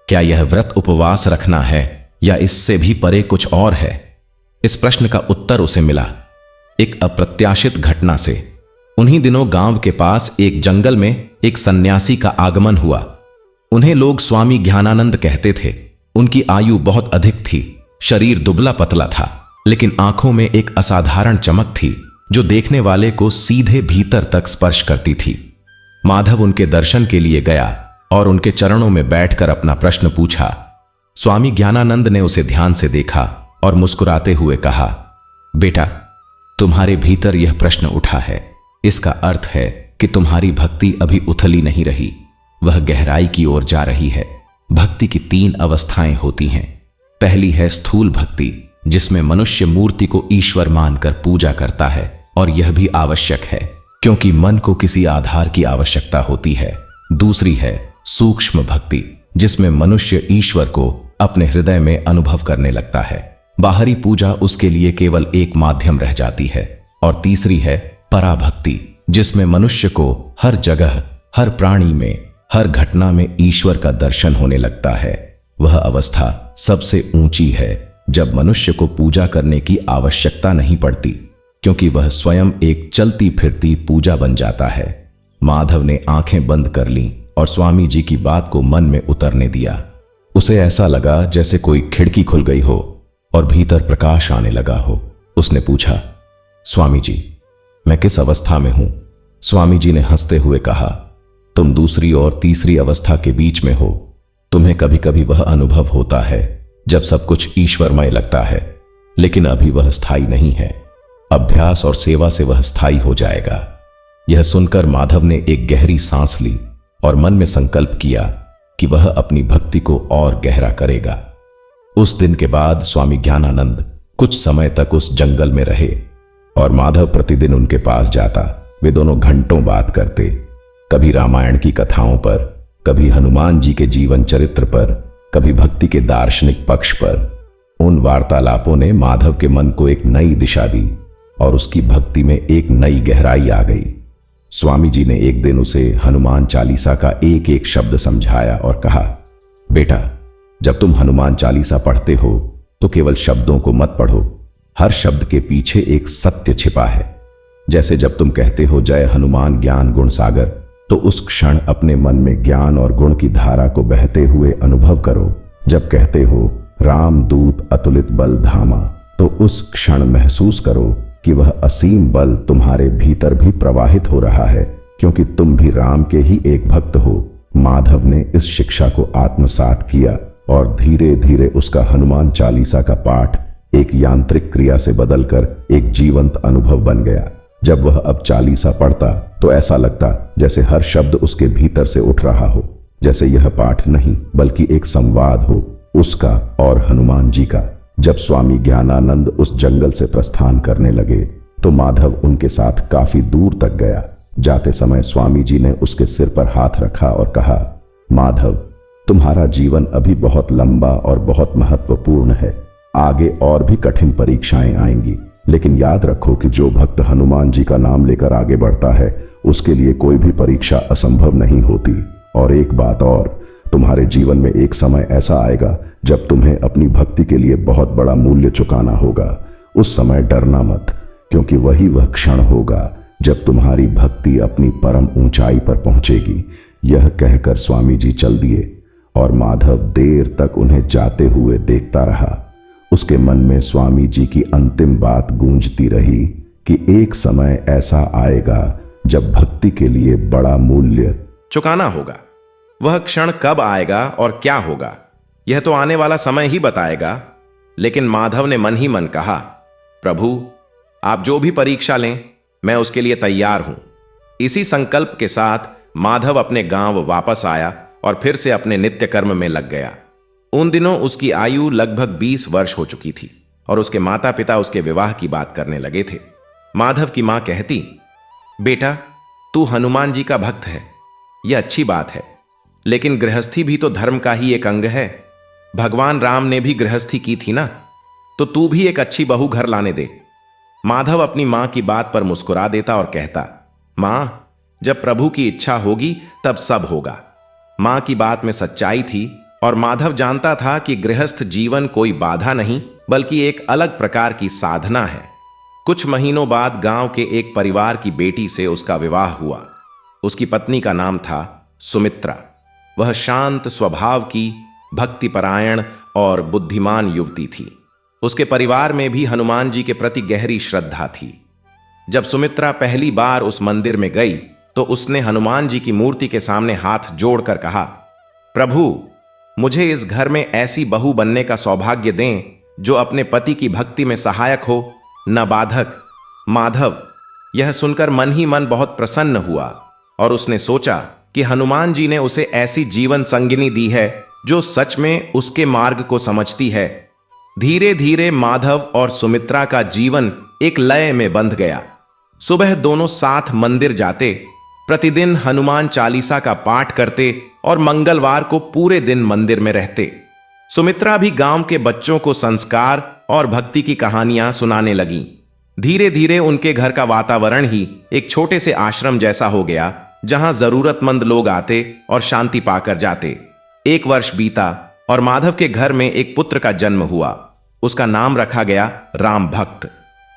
क्या यह व्रत उपवास रखना है या इससे भी परे कुछ और है? इस प्रश्न का उत्तर उसे मिला एक अप्रत्याशित घटना से। उन्हीं दिनों गांव के पास एक जंगल में एक सन्यासी का आगमन हुआ। उन्हें लोग स्वामी ज्ञानानंद कहते थे। उनकी आयु बहुत अधिक थी, शरीर दुबला पतला था, लेकिन आंखों में एक असाधारण चमक थी जो देखने वाले को सीधे भीतर तक स्पर्श करती थी। माधव उनके दर्शन के लिए गया और उनके चरणों में बैठकर अपना प्रश्न पूछा। स्वामी ज्ञानानंद ने उसे ध्यान से देखा और मुस्कुराते हुए कहा, बेटा, तुम्हारे भीतर यह प्रश्न उठा है, इसका अर्थ है कि तुम्हारी भक्ति अभी उथली नहीं रही, वह गहराई की ओर जा रही है। भक्ति की 3 अवस्थाएं होती हैं। पहली है स्थूल भक्ति, जिसमें मनुष्य मूर्ति को ईश्वर मानकर पूजा करता है, और यह भी आवश्यक है क्योंकि मन को किसी आधार की आवश्यकता होती है। दूसरी है सूक्ष्म भक्ति, जिसमें मनुष्य ईश्वर को अपने हृदय में अनुभव करने लगता है। बाहरी पूजा उसके लिए केवल एक माध्यम रह जाती है। और तीसरी है पराभक्ति, जिसमें मनुष्य को हर जगह, हर प्राणी में, हर घटना में ईश्वर का दर्शन होने लगता है। वह अवस्था सबसे ऊंची है जब मनुष्य को पूजा करने की आवश्यकता नहीं पड़ती, क्योंकि वह स्वयं एक चलती फिरती पूजा बन जाता है। माधव ने आंखें बंद कर लीं और स्वामी जी की बात को मन में उतरने दिया। उसे ऐसा लगा जैसे कोई खिड़की खुल गई हो और भीतर प्रकाश आने लगा हो। उसने पूछा, स्वामी जी, मैं किस अवस्था में हूं? स्वामी जी ने हंसते हुए कहा, तुम दूसरी और तीसरी अवस्था के बीच में हो। तुम्हें कभी कभी वह अनुभव होता है जब सब कुछ ईश्वरमय लगता है, लेकिन अभी वह स्थायी नहीं है। अभ्यास और सेवा से वह स्थायी हो जाएगा। यह सुनकर माधव ने एक गहरी सांस ली और मन में संकल्प किया कि वह अपनी भक्ति को और गहरा करेगा। उस दिन के बाद स्वामी ज्ञानानंद कुछ समय तक उस जंगल में रहे और माधव प्रतिदिन उनके पास जाता। वे दोनों घंटों बात करते, कभी रामायण की कथाओं पर, कभी हनुमान जी के जीवन चरित्र पर, कभी भक्ति के दार्शनिक पक्ष पर। उन वार्तालापों ने माधव के मन को एक नई दिशा दी और उसकी भक्ति में एक नई गहराई आ गई। स्वामी जी ने एक दिन उसे हनुमान चालीसा का एक एक शब्द समझाया और कहा, बेटा, जब तुम हनुमान चालीसा पढ़ते हो तो केवल शब्दों को मत पढ़ो, हर शब्द के पीछे एक सत्य छिपा है। जैसे जब तुम कहते हो जय हनुमान ज्ञान गुण सागर, तो उस क्षण अपने मन में ज्ञान और गुण की धारा को बहते हुए अनुभव करो। जब कहते हो राम दूत अतुलित बल धामा, तो उस क्षण महसूस करो कि वह असीम बल तुम्हारे भीतर भी प्रवाहित हो रहा है, क्योंकि तुम भी राम के ही एक भक्त हो। माधव ने इस शिक्षा को आत्मसात किया और धीरे धीरे उसका हनुमान चालीसा का पाठ एक यांत्रिक क्रिया से बदलकर एक जीवंत अनुभव बन गया। जब वह अब चालीसा पढ़ता तो ऐसा लगता जैसे हर शब्द उसके भीतर से उठ रहा हो, जैसे यह पाठ नहीं बल्कि एक संवाद हो, उसका और हनुमान जी का। जब स्वामी ज्ञानानंद उस जंगल से प्रस्थान करने लगे तो माधव उनके साथ काफी दूर तक गया। जाते समय स्वामी जी ने उसके सिर पर हाथ रखा और कहा, माधव, तुम्हारा जीवन अभी बहुत लंबा और बहुत महत्वपूर्ण है। आगे और भी कठिन परीक्षाएं आएंगी, लेकिन याद रखो कि जो भक्त हनुमान जी का नाम लेकर आगे बढ़ता है उसके लिए कोई भी परीक्षा असंभव नहीं होती। और एक बात और, तुम्हारे जीवन में एक समय ऐसा आएगा जब तुम्हें अपनी भक्ति के लिए बहुत बड़ा मूल्य चुकाना होगा। उस समय डरना मत, क्योंकि वही वह क्षण होगा जब तुम्हारी भक्ति अपनी परम ऊंचाई पर पहुंचेगी। यह कहकर स्वामी जी चल दिए और माधव देर तक उन्हें जाते हुए देखता रहा। उसके मन में स्वामी जी की अंतिम बात गूंजती रही कि एक समय ऐसा आएगा जब भक्ति के लिए बड़ा मूल्य चुकाना होगा। वह क्षण कब आएगा और क्या होगा, यह तो आने वाला समय ही बताएगा। लेकिन माधव ने मन ही मन कहा, प्रभु, आप जो भी परीक्षा लें मैं उसके लिए तैयार हूं। इसी संकल्प के साथ माधव अपने गांव वापस आया और फिर से अपने नित्य कर्म में लग गया। उन दिनों उसकी आयु लगभग 20 वर्ष हो चुकी थी और उसके माता पिता उसके विवाह की बात करने लगे थे। माधव की मां कहती, बेटा, तू हनुमान जी का भक्त है, यह अच्छी बात है, लेकिन गृहस्थी भी तो धर्म का ही एक अंग है। भगवान राम ने भी गृहस्थी की थी ना, तो तू भी एक अच्छी बहू घर लाने दे। माधव अपनी मां की बात पर मुस्कुरा देता और कहता, मां, जब प्रभु की इच्छा होगी तब सब होगा। मां की बात में सच्चाई थी और माधव जानता था कि गृहस्थ जीवन कोई बाधा नहीं बल्कि एक अलग प्रकार की साधना है। कुछ महीनों बाद गांव के एक परिवार की बेटी से उसका विवाह हुआ। उसकी पत्नी का नाम था सुमित्रा। वह शांत स्वभाव की, भक्तिपरायण और बुद्धिमान युवती थी। उसके परिवार में भी हनुमान जी के प्रति गहरी श्रद्धा थी। जब सुमित्रा पहली बार उस मंदिर में गई तो उसने हनुमान जी की मूर्ति के सामने हाथ जोड़कर कहा, प्रभु, मुझे इस घर में ऐसी बहू बनने का सौभाग्य दें जो अपने पति की भक्ति में सहायक हो, न बाधक। माधव यह सुनकर मन ही मन बहुत प्रसन्न हुआ और उसने सोचा कि हनुमान जी ने उसे ऐसी जीवन संगिनी दी है जो सच में उसके मार्ग को समझती है। धीरे धीरे माधव और सुमित्रा का जीवन एक लय में बंध गया। सुबह दोनों साथ मंदिर जाते, प्रतिदिन हनुमान चालीसा का पाठ करते और मंगलवार को पूरे दिन मंदिर में रहते। सुमित्रा भी गांव के बच्चों को संस्कार और भक्ति की कहानियां सुनाने लगी। धीरे धीरे उनके घर का वातावरण ही एक छोटे से आश्रम जैसा हो गया, जहां जरूरतमंद लोग आते और शांति पाकर जाते। 1 वर्ष बीता और माधव के घर में एक पुत्र का जन्म हुआ। उसका नाम रखा गया राम भक्त।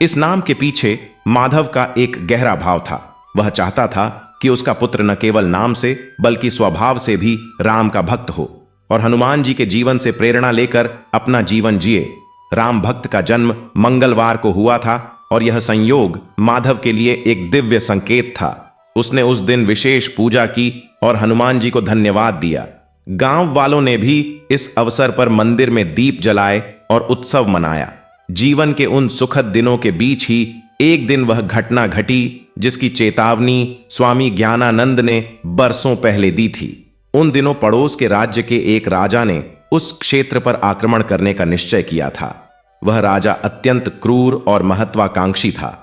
इस नाम के पीछे माधव का एक गहरा भाव था। वह चाहता था कि उसका पुत्र न केवल नाम से बल्कि स्वभाव से भी राम का भक्त हो और हनुमान जी के जीवन से प्रेरणा लेकर अपना जीवन जिए। राम भक्त का जन्म मंगलवार को हुआ था और यह संयोग माधव के लिए एक दिव्य संकेत था। उसने उस दिन विशेष पूजा की और हनुमान जी को धन्यवाद दिया। गांव वालों ने भी इस अवसर पर मंदिर में दीप जलाए और उत्सव मनाया। जीवन के उन सुखद दिनों के बीच ही एक दिन वह घटना घटी जिसकी चेतावनी स्वामी ज्ञानानंद ने बरसों पहले दी थी। उन दिनों पड़ोस के राज्य के एक राजा ने उस क्षेत्र पर आक्रमण करने का निश्चय किया था। वह राजा अत्यंत क्रूर और महत्वाकांक्षी था।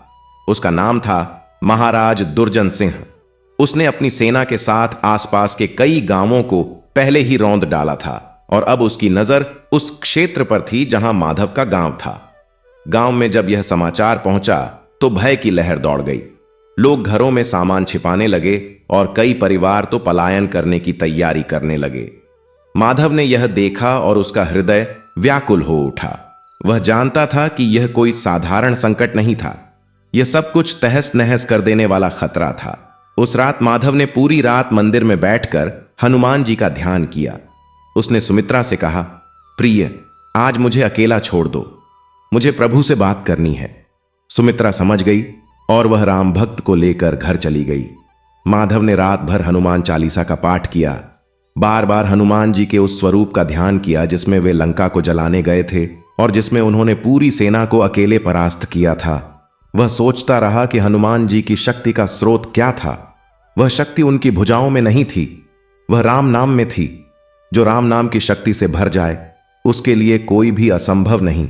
उसका नाम था महाराज दुर्जन सिंह। उसने अपनी सेना के साथ आसपास के कई गांवों को पहले ही रौंद डाला था और अब उसकी नजर उस क्षेत्र पर थी जहां माधव का गांव था। गांव में जब यह समाचार पहुंचा तो भय की लहर दौड़ गई। लोग घरों में सामान छिपाने लगे और कई परिवार तो पलायन करने की तैयारी करने लगे। माधव ने यह देखा और उसका हृदय व्याकुल हो उठा। वह जानता था कि यह कोई साधारण संकट नहीं था, यह सब कुछ तहस नहस कर देने वाला खतरा था। उस रात माधव ने पूरी रात मंदिर में बैठकर हनुमान जी का ध्यान किया। उसने सुमित्रा से कहा, प्रिय, आज मुझे अकेला छोड़ दो, मुझे प्रभु से बात करनी है। सुमित्रा समझ गई और वह राम भक्त को लेकर घर चली गई। माधव ने रात भर हनुमान चालीसा का पाठ किया। बार बार हनुमान जी के उस स्वरूप का ध्यान किया जिसमें वे लंका को जलाने गए थे और जिसमें उन्होंने पूरी सेना को अकेले परास्त किया था। वह सोचता रहा कि हनुमान जी की शक्ति का स्रोत क्या था। वह शक्ति उनकी भुजाओं में नहीं थी, वह राम नाम में थी। जो राम नाम की शक्ति से भर जाए उसके लिए कोई भी असंभव नहीं।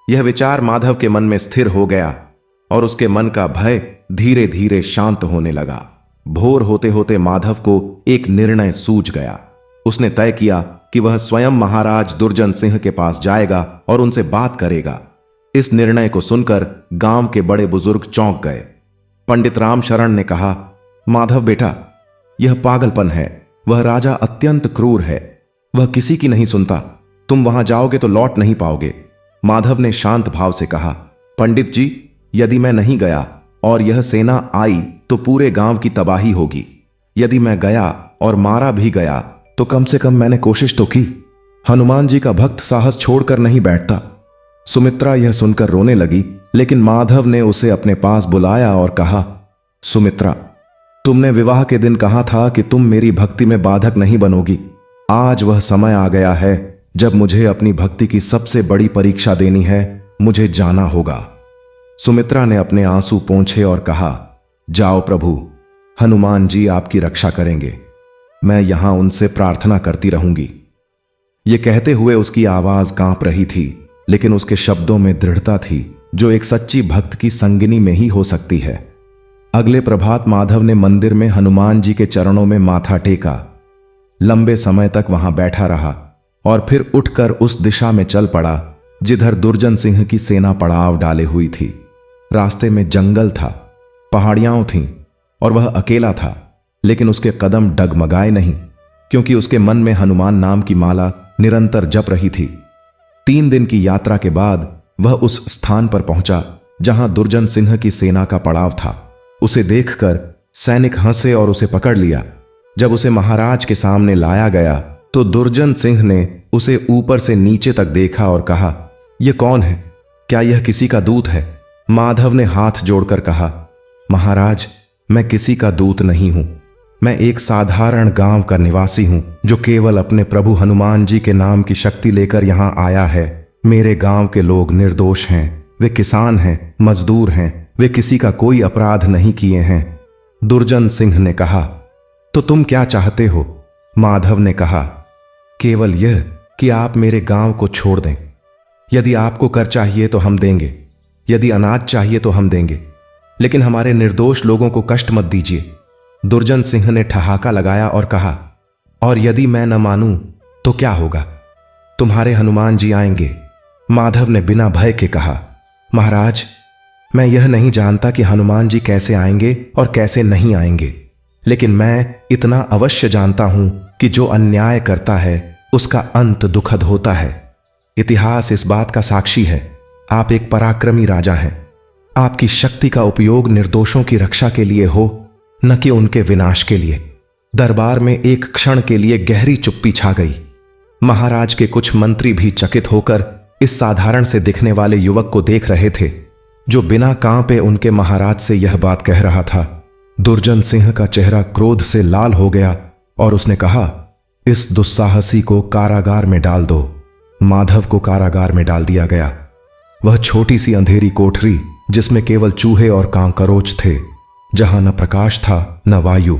यह विचार माधव के मन में स्थिर हो गया और उसके मन का भय धीरे धीरे शांत होने लगा। भोर होते होते माधव को एक निर्णय सूझ गया। उसने तय किया कि वह स्वयं महाराज दुर्जन सिंह के पास जाएगा और उनसे बात करेगा। इस निर्णय को सुनकर गांव के बड़े बुजुर्ग चौंक गए। पंडित राम शरण ने कहा, माधव बेटा, यह पागलपन है। वह राजा अत्यंत क्रूर है, वह किसी की नहीं सुनता। तुम वहां जाओगे तो लौट नहीं पाओगे। माधव ने शांत भाव से कहा, पंडित जी, यदि मैं नहीं गया और यह सेना आई तो पूरे गांव की तबाही होगी। यदि मैं गया और मारा भी गया तो कम से कम मैंने कोशिश तो की। हनुमान जी का भक्त साहस छोड़कर नहीं बैठता। सुमित्रा यह सुनकर रोने लगी, लेकिन माधव ने उसे अपने पास बुलाया और कहा, सुमित्रा, तुमने विवाह के दिन कहा था कि तुम मेरी भक्ति में बाधक नहीं बनोगी। आज वह समय आ गया है जब मुझे अपनी भक्ति की सबसे बड़ी परीक्षा देनी है। मुझे जाना होगा। सुमित्रा ने अपने आंसू पोंछे और कहा, जाओ प्रभु, हनुमान जी आपकी रक्षा करेंगे। मैं यहां उनसे प्रार्थना करती रहूंगी। यह कहते हुए उसकी आवाज कांप रही थी, लेकिन उसके शब्दों में दृढ़ता थी जो एक सच्ची भक्त की संगिनी में ही हो सकती है। अगले प्रभात माधव ने मंदिर में हनुमान जी के चरणों में माथा टेका। लंबे समय तक वहां बैठा रहा और फिर उठकर उस दिशा में चल पड़ा जिधर दुर्जन सिंह की सेना पड़ाव डाले हुई थी। रास्ते में जंगल था, पहाड़ियां थीं और वह अकेला था, लेकिन उसके कदम डगमगाए नहीं, क्योंकि उसके मन में हनुमान नाम की माला निरंतर जप रही थी। 3 दिन की यात्रा के बाद वह उस स्थान पर पहुंचा जहां दुर्जन सिंह की सेना का पड़ाव था। उसे देखकर सैनिक हंसे और उसे पकड़ लिया। जब उसे महाराज के सामने लाया गया तो दुर्जन सिंह ने उसे ऊपर से नीचे तक देखा और कहा, यह कौन है? क्या यह किसी का दूत है? माधव ने हाथ जोड़कर कहा, महाराज, मैं किसी का दूत नहीं हूं। मैं एक साधारण गांव का निवासी हूं जो केवल अपने प्रभु हनुमान जी के नाम की शक्ति लेकर यहां आया है। मेरे गांव के लोग निर्दोष हैं, वे किसान हैं, मजदूर हैं, वे किसी का कोई अपराध नहीं किए हैं। दुर्जन सिंह ने कहा, तो तुम क्या चाहते हो? माधव ने कहा, केवल यह कि आप मेरे गांव को छोड़ दें। यदि आपको कर चाहिए तो हम देंगे, यदि अनाज चाहिए तो हम देंगे, लेकिन हमारे निर्दोष लोगों को कष्ट मत दीजिए। दुर्जन सिंह ने ठहाका लगाया और कहा, और यदि मैं न मानूं तो क्या होगा? तुम्हारे हनुमान जी आएंगे। माधव ने बिना भय के कहा, महाराज, मैं यह नहीं जानता कि हनुमान जी कैसे आएंगे और कैसे नहीं आएंगे, लेकिन मैं इतना अवश्य जानता हूं कि जो अन्याय करता है उसका अंत दुखद होता है। इतिहास इस बात का साक्षी है। आप एक पराक्रमी राजा हैं। आपकी शक्ति का उपयोग निर्दोषों की रक्षा के लिए हो, न कि उनके विनाश के लिए। दरबार में एक क्षण के लिए गहरी चुप्पी छा गई। महाराज के कुछ मंत्री भी चकित होकर इस साधारण से दिखने वाले युवक को देख रहे थे, जो बिना कांपे उनके महाराज से यह बात कह रहा था। दुर्जन सिंह का चेहरा क्रोध से लाल हो गया और उसने कहा, इस दुस्साहसी को कारागार में डाल दो। माधव को कारागार में डाल दिया गया। वह छोटी सी अंधेरी कोठरी जिसमें केवल चूहे और कांकरोच थे, जहां न प्रकाश था न वायु।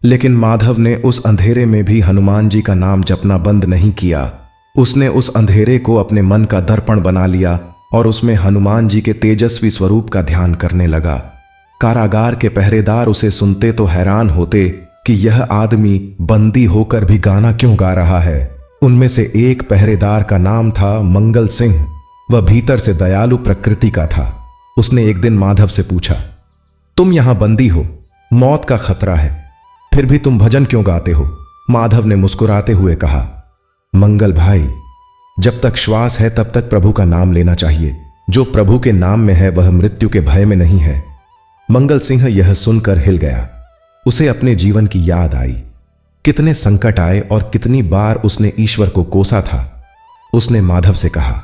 लेकिन माधव ने उस अंधेरे में भी हनुमान जी का नाम जपना बंद नहीं किया। उसने उस अंधेरे को अपने मन का दर्पण बना लिया और उसमें हनुमान जी के तेजस्वी स्वरूप का ध्यान करने लगा। कारागार के पहरेदार उसे सुनते तो हैरान होते कि यह आदमी बंदी होकर भी गाना क्यों गा रहा है। उनमें से एक पहरेदार का नाम था मंगल सिंह। वह भीतर से दयालु प्रकृति का था। उसने एक दिन माधव से पूछा, तुम यहां बंदी हो, मौत का खतरा है, फिर भी तुम भजन क्यों गाते हो? माधव ने मुस्कुराते हुए कहा, मंगल भाई, जब तक श्वास है तब तक प्रभु का नाम लेना चाहिए। जो प्रभु के नाम में है वह मृत्यु के भय में नहीं है। मंगल सिंह यह सुनकर हिल गया। उसे अपने जीवन की याद आई। कितने संकट आए और कितनी बार उसने ईश्वर को कोसा था। उसने माधव से कहा,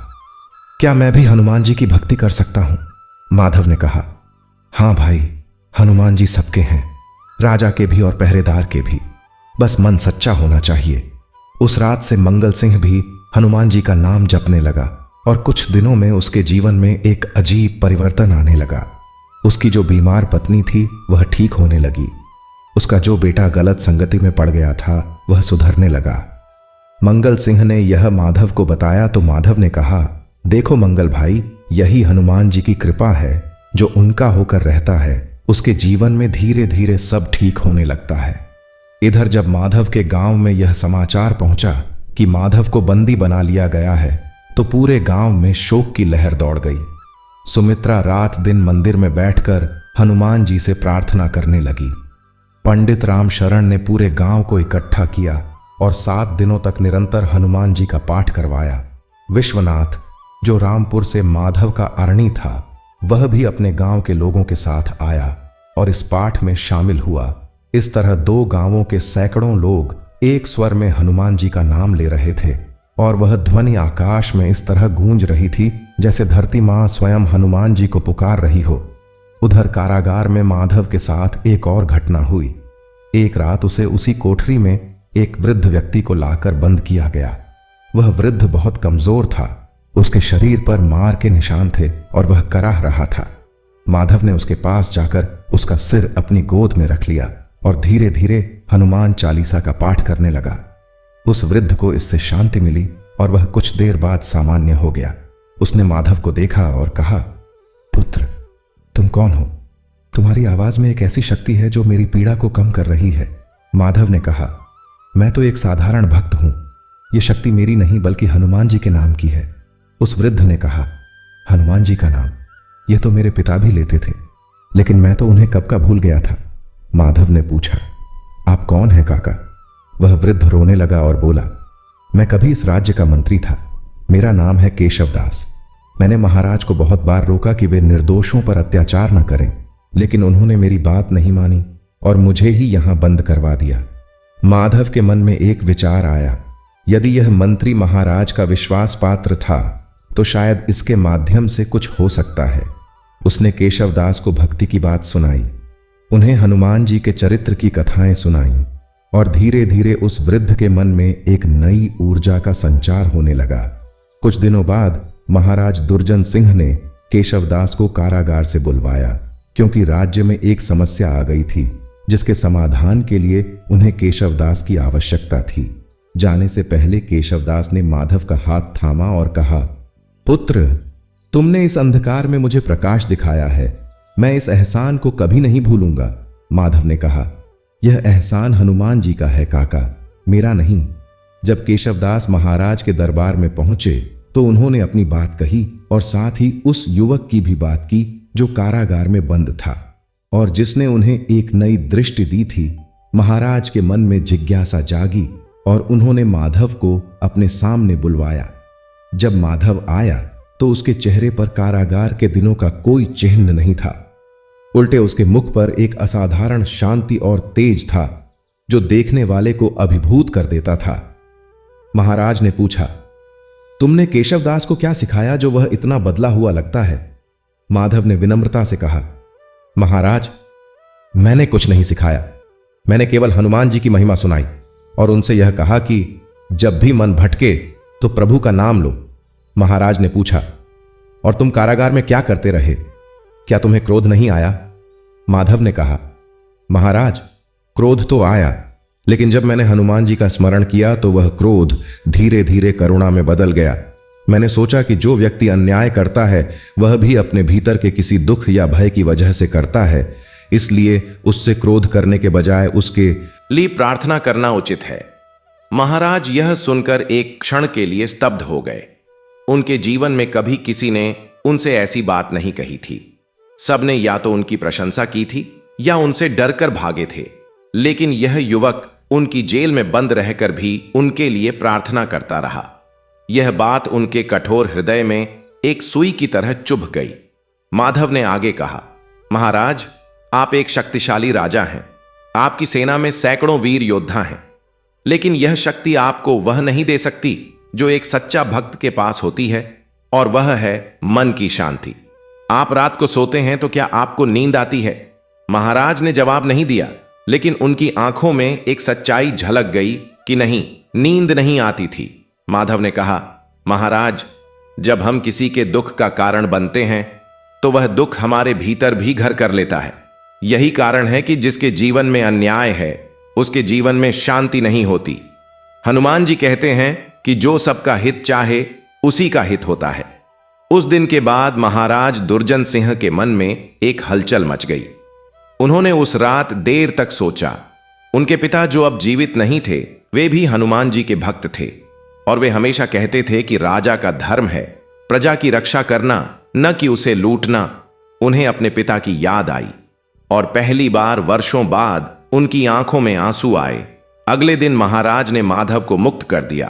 क्या मैं भी हनुमान जी की भक्ति कर सकता हूं? माधव ने कहा, हाँ भाई, हनुमान जी सबके हैं, राजा के भी और पहरेदार के भी, बस मन सच्चा होना चाहिए। उस रात से मंगल सिंह भी हनुमान जी का नाम जपने लगा और कुछ दिनों में उसके जीवन में एक अजीब परिवर्तन आने लगा। उसकी जो बीमार पत्नी थी वह ठीक होने लगी। उसका जो बेटा गलत संगति में पड़ गया था वह सुधरने लगा। मंगल सिंह ने यह माधव को बताया तो माधव ने कहा, देखो मंगल भाई, यही हनुमान जी की कृपा है। जो उनका होकर रहता है उसके जीवन में धीरे धीरे सब ठीक होने लगता है। इधर जब माधव के गांव में यह समाचार पहुंचा कि माधव को बंदी बना लिया गया है तो पूरे गांव में शोक की लहर दौड़ गई। सुमित्रा रात दिन मंदिर में बैठकर हनुमान जी से प्रार्थना करने लगी। पंडित राम शरण ने पूरे गांव को इकट्ठा किया और 7 दिनों तक निरंतर हनुमान जी का पाठ करवाया। विश्वनाथ, जो रामपुर से माधव का अरणी था, वह भी अपने गांव के लोगों के साथ आया और इस पाठ में शामिल हुआ। इस तरह 2 गांवों के सैकड़ों लोग एक स्वर में हनुमान जी का नाम ले रहे थे और वह ध्वनि आकाश में इस तरह गूंज रही थी जैसे धरती मां स्वयं हनुमान जी को पुकार रही हो। उधर कारागार में माधव के साथ एक और घटना हुई। एक रात उसे उसी कोठरी में एक वृद्ध व्यक्ति को लाकर बंद किया गया। वह वृद्ध बहुत कमजोर था, उसके शरीर पर मार के निशान थे और वह कराह रहा था। माधव ने उसके पास जाकर उसका सिर अपनी गोद में रख लिया और धीरे धीरे हनुमान चालीसा का पाठ करने लगा। उस वृद्ध को इससे शांति मिली और वह कुछ देर बाद सामान्य हो गया। उसने माधव को देखा और कहा, पुत्र, तुम कौन हो? तुम्हारी आवाज में एक ऐसी शक्ति है जो मेरी पीड़ा को कम कर रही है। माधव ने कहा, मैं तो एक साधारण भक्त हूं, यह शक्ति मेरी नहीं बल्कि हनुमान जी के नाम की है। उस वृद्ध ने कहा, हनुमान जी का नाम, यह तो मेरे पिता भी लेते थे, लेकिन मैं तो उन्हें कब का भूल गया था। माधव ने पूछा, आप कौन हैं काका? वह वृद्ध रोने लगा और बोला, मैं कभी इस राज्य का मंत्री था, मेरा नाम है केशवदास। मैंने महाराज को बहुत बार रोका कि वे निर्दोषों पर अत्याचार न करें, लेकिन उन्होंने मेरी बात नहीं मानी और मुझे ही यहां बंद करवा दिया। माधव के मन में एक विचार आया, यदि यह मंत्री महाराज का विश्वास पात्र था तो शायद इसके माध्यम से कुछ हो सकता है। उसने केशवदास को भक्ति की बात सुनाई, उन्हें हनुमान जी के चरित्र की कथाएं सुनाईं और धीरे धीरे उस वृद्ध के मन में एक नई ऊर्जा का संचार होने लगा। कुछ दिनों बाद महाराज दुर्जन सिंह ने केशवदास को कारागार से बुलवाया, क्योंकि राज्य में एक समस्या आ गई थी जिसके समाधान के लिए उन्हें केशवदास की आवश्यकता थी। जाने से पहले केशवदास ने माधव का हाथ थामा और कहा, पुत्र, तुमने इस अंधकार में मुझे प्रकाश दिखाया है, मैं इस एहसान को कभी नहीं भूलूंगा। माधव ने कहा, यह एहसान हनुमान जी का है काका, मेरा नहीं। जब केशवदास महाराज के दरबार में पहुंचे तो उन्होंने अपनी बात कही और साथ ही उस युवक की भी बात की जो कारागार में बंद था और जिसने उन्हें एक नई दृष्टि दी थी। महाराज के मन में जिज्ञासा जागी और उन्होंने माधव को अपने सामने बुलवाया। जब माधव आया तो उसके चेहरे पर कारागार के दिनों का कोई चिन्ह नहीं था, उल्टे उसके मुख पर एक असाधारण शांति और तेज था जो देखने वाले को अभिभूत कर देता था। महाराज ने पूछा, तुमने केशवदास को क्या सिखाया जो वह इतना बदला हुआ लगता है? माधव ने विनम्रता से कहा, महाराज, मैंने कुछ नहीं सिखाया, मैंने केवल हनुमान जी की महिमा सुनाई और उनसे यह कहा कि जब भी मन भटके तो प्रभु का नाम लो। महाराज ने पूछा, और तुम कारागार में क्या करते रहे? क्या तुम्हें क्रोध नहीं आया? माधव ने कहा, महाराज, क्रोध तो आया, लेकिन जब मैंने हनुमान जी का स्मरण किया तो वह क्रोध धीरे धीरे करुणा में बदल गया। मैंने सोचा कि जो व्यक्ति अन्याय करता है वह भी अपने भीतर के किसी दुख या भय की वजह से करता है, इसलिए उससे क्रोध करने के बजाय उसके लिए प्रार्थना करना उचित है। महाराज यह सुनकर एक क्षण के लिए स्तब्ध हो गए। उनके जीवन में कभी किसी ने उनसे ऐसी बात नहीं कही थी। सबने या तो उनकी प्रशंसा की थी या उनसे डरकर भागे थे, लेकिन यह युवक उनकी जेल में बंद रहकर भी उनके लिए प्रार्थना करता रहा। यह बात उनके कठोर हृदय में एक सुई की तरह चुभ गई। माधव ने आगे कहा, महाराज, आप एक शक्तिशाली राजा हैं, आपकी सेना में सैकड़ों वीर योद्धा हैं, लेकिन यह शक्ति आपको वह नहीं दे सकती जो एक सच्चा भक्त के पास होती है, और वह है मन की शांति। आप रात को सोते हैं तो क्या आपको नींद आती है? महाराज ने जवाब नहीं दिया, लेकिन उनकी आंखों में एक सच्चाई झलक गई कि नहीं, नींद नहीं आती थी। माधव ने कहा, महाराज, जब हम किसी के दुख का कारण बनते हैं तो वह दुख हमारे भीतर भी घर कर लेता है। यही कारण है कि जिसके जीवन में अन्याय है उसके जीवन में शांति नहीं होती। हनुमान जी कहते हैं कि जो सबका हित चाहे उसी का हित होता है। उस दिन के बाद महाराज दुर्जन सिंह के मन में एक हलचल मच गई। उन्होंने उस रात देर तक सोचा। उनके पिता जो अब जीवित नहीं थे वे भी हनुमान जी के भक्त थे और वे हमेशा कहते थे कि राजा का धर्म है प्रजा की रक्षा करना, न कि उसे लूटना। उन्हें अपने पिता की याद आई और पहली बार वर्षों बाद उनकी आंखों में आंसू आए। अगले दिन महाराज ने माधव को मुक्त कर दिया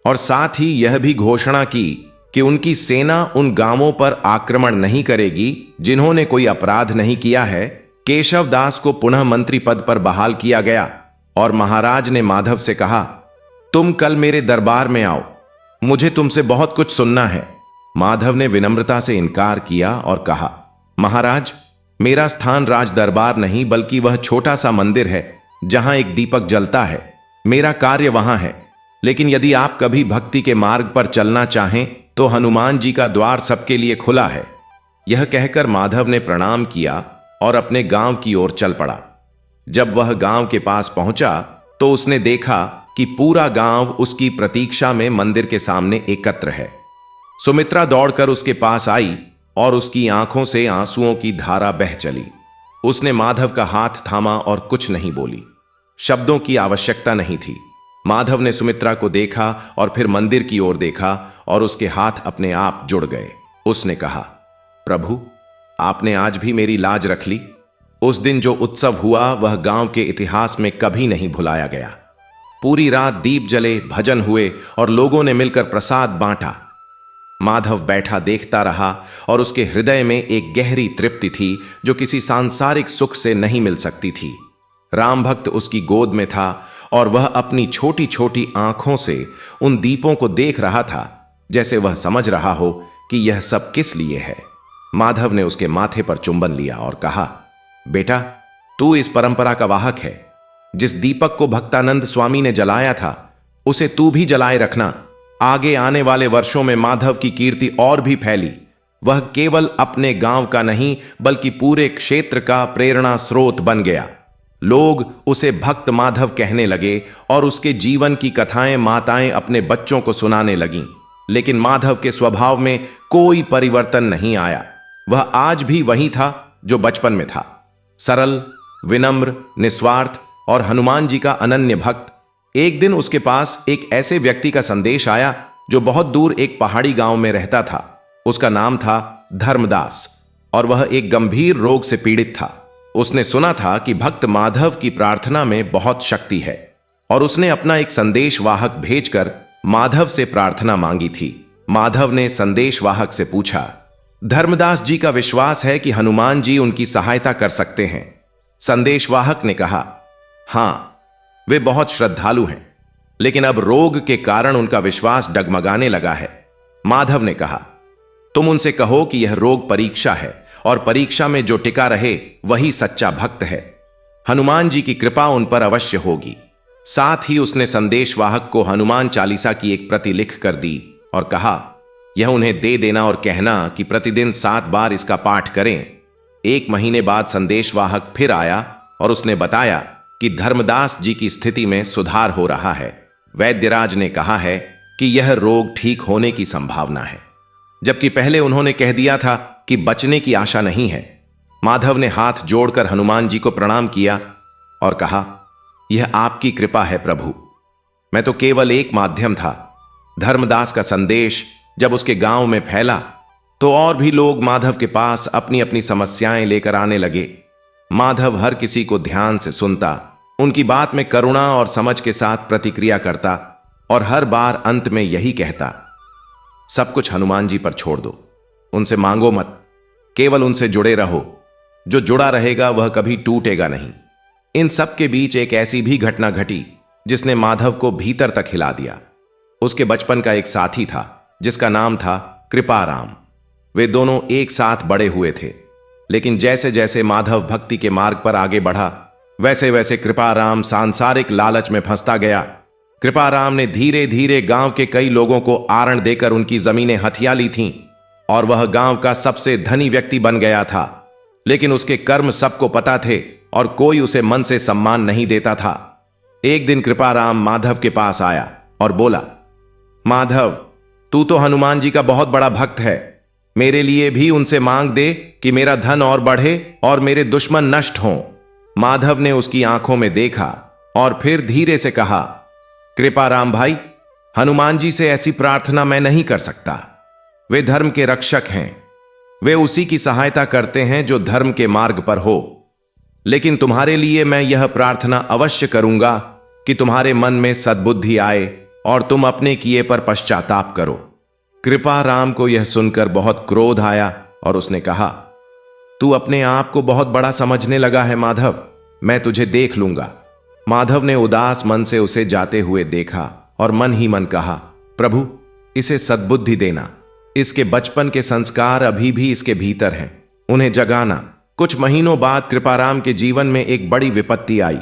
और साथ ही यह भी घोषणा की कि उनकी सेना उन गांवों पर आक्रमण नहीं करेगी जिन्होंने कोई अपराध नहीं किया है। केशव दास को पुनः मंत्री पद पर बहाल किया गया और महाराज ने माधव से कहा, तुम कल मेरे दरबार में आओ, मुझे तुमसे बहुत कुछ सुनना है। माधव ने विनम्रता से इनकार किया और कहा, महाराज, मेरा स्थान राज दरबार नहीं बल्कि वह छोटा सा मंदिर है जहां एक दीपक जलता है। मेरा कार्य वहां है, लेकिन यदि आप कभी भक्ति के मार्ग पर चलना चाहें तो हनुमान जी का द्वार सबके लिए खुला है। यह कहकर माधव ने प्रणाम किया और अपने गांव की ओर चल पड़ा। जब वह गांव के पास पहुंचा तो उसने देखा कि पूरा गांव उसकी प्रतीक्षा में मंदिर के सामने एकत्र है। सुमित्रा दौड़कर उसके पास आई और उसकी आंखों से आंसुओं की धारा बह चली। उसने माधव का हाथ थामा और कुछ नहीं बोली। शब्दों की आवश्यकता नहीं थी। माधव ने सुमित्रा को देखा और फिर मंदिर की ओर देखा और उसके हाथ अपने आप जुड़ गए। उसने कहा, प्रभु, आपने आज भी मेरी लाज रख ली। उस दिन जो उत्सव हुआ वह गांव के इतिहास में कभी नहीं भुलाया गया। पूरी रात दीप जले, भजन हुए और लोगों ने मिलकर प्रसाद बांटा। माधव बैठा देखता रहा और उसके हृदय में एक गहरी तृप्ति थी जो किसी सांसारिक सुख से नहीं मिल सकती थी। राम भक्त उसकी गोद में था और वह अपनी छोटी छोटी आंखों से उन दीपों को देख रहा था, जैसे वह समझ रहा हो कि यह सब किस लिए है। माधव ने उसके माथे पर चुंबन लिया और कहा, बेटा, तू इस परंपरा का वाहक है। जिस दीपक को भक्तानंद स्वामी ने जलाया था उसे तू भी जलाए रखना। आगे आने वाले वर्षों में माधव की कीर्ति और भी फैली। वह केवल अपने गांव का नहीं बल्कि पूरे क्षेत्र का प्रेरणा स्रोत बन गया। लोग उसे भक्त माधव कहने लगे और उसके जीवन की कथाएं माताएं अपने बच्चों को सुनाने लगीं। लेकिन माधव के स्वभाव में कोई परिवर्तन नहीं आया। वह आज भी वही था जो बचपन में था, सरल, विनम्र, निस्वार्थ और हनुमान जी का अनन्य भक्त। एक दिन उसके पास एक ऐसे व्यक्ति का संदेश आया जो बहुत दूर एक पहाड़ी गांव में रहता था। उसका नाम था धर्मदास और वह एक गंभीर रोग से पीड़ित था। उसने सुना था कि भक्त माधव की प्रार्थना में बहुत शक्ति है और उसने अपना एक संदेशवाहक भेजकर माधव से प्रार्थना मांगी थी। माधव ने संदेशवाहक से पूछा, धर्मदास जी का विश्वास है कि हनुमान जी उनकी सहायता कर सकते हैं। संदेशवाहक ने कहा, हां, वे बहुत श्रद्धालु हैं, लेकिन अब रोग के कारण उनका विश्वास डगमगाने लगा है। माधव ने कहा, तुम उनसे कहो कि यह रोग परीक्षा है और परीक्षा में जो टिका रहे वही सच्चा भक्त है। हनुमान जी की कृपा उन पर अवश्य होगी। साथ ही उसने संदेशवाहक को हनुमान चालीसा की एक प्रति लिख कर दी और कहा, यह उन्हें दे देना और कहना कि प्रतिदिन 7 बार इसका पाठ करें। 1 महीने बाद संदेशवाहक फिर आया और उसने बताया कि धर्मदास जी की स्थिति में सुधार हो रहा है। वैद्यराज ने कहा है कि यह रोग ठीक होने की संभावना है, जबकि पहले उन्होंने कह दिया था कि बचने की आशा नहीं है। माधव ने हाथ जोड़कर हनुमान जी को प्रणाम किया और कहा, यह आपकी कृपा है प्रभु, मैं तो केवल एक माध्यम था। धर्मदास का संदेश जब उसके गांव में फैला तो और भी लोग माधव के पास अपनी अपनी समस्याएं लेकर आने लगे। माधव हर किसी को ध्यान से सुनता, उनकी बात में करुणा और समझ के साथ प्रतिक्रिया करता और हर बार अंत में यही कहता, सब कुछ हनुमान जी पर छोड़ दो, उनसे मांगो मत, केवल उनसे जुड़े रहो। जो जुड़ा रहेगा वह कभी टूटेगा नहीं। इन सब के बीच एक ऐसी भी घटना घटी जिसने माधव को भीतर तक हिला दिया। उसके बचपन का एक साथी था जिसका नाम था कृपाराम। वे दोनों एक साथ बड़े हुए थे, लेकिन जैसे जैसे माधव भक्ति के मार्ग पर आगे बढ़ा, वैसे वैसे कृपाराम सांसारिक लालच में फंसता गया। कृपाराम ने धीरे धीरे गांव के कई लोगों को आरण देकर उनकी जमीनें हथिया ली थीं और वह गांव का सबसे धनी व्यक्ति बन गया था। लेकिन उसके कर्म सबको पता थे और कोई उसे मन से सम्मान नहीं देता था। एक दिन कृपाराम माधव के पास आया और बोला, माधव, तू तो हनुमान जी का बहुत बड़ा भक्त है, मेरे लिए भी उनसे मांग दे कि मेरा धन और बढ़े और मेरे दुश्मन नष्ट हों। माधव ने उसकी आंखों में देखा और फिर धीरे से कहा, कृपाराम भाई, हनुमान जी से ऐसी प्रार्थना मैं नहीं कर सकता। वे धर्म के रक्षक हैं, वे उसी की सहायता करते हैं जो धर्म के मार्ग पर हो। लेकिन तुम्हारे लिए मैं यह प्रार्थना अवश्य करूंगा कि तुम्हारे मन में सद्बुद्धि आए और तुम अपने किए पर पश्चाताप करो। कृपाराम को यह सुनकर बहुत क्रोध आया और उसने कहा, तू अपने आप को बहुत बड़ा समझने लगा है माधव, मैं तुझे देख लूंगा। माधव ने उदास मन से उसे जाते हुए देखा और मन ही मन कहा, प्रभु, इसे सद्बुद्धि देना, इसके बचपन के संस्कार अभी भी इसके भीतर हैं, उन्हें जगाना। कुछ महीनों बाद कृपाराम के जीवन में एक बड़ी विपत्ति आई।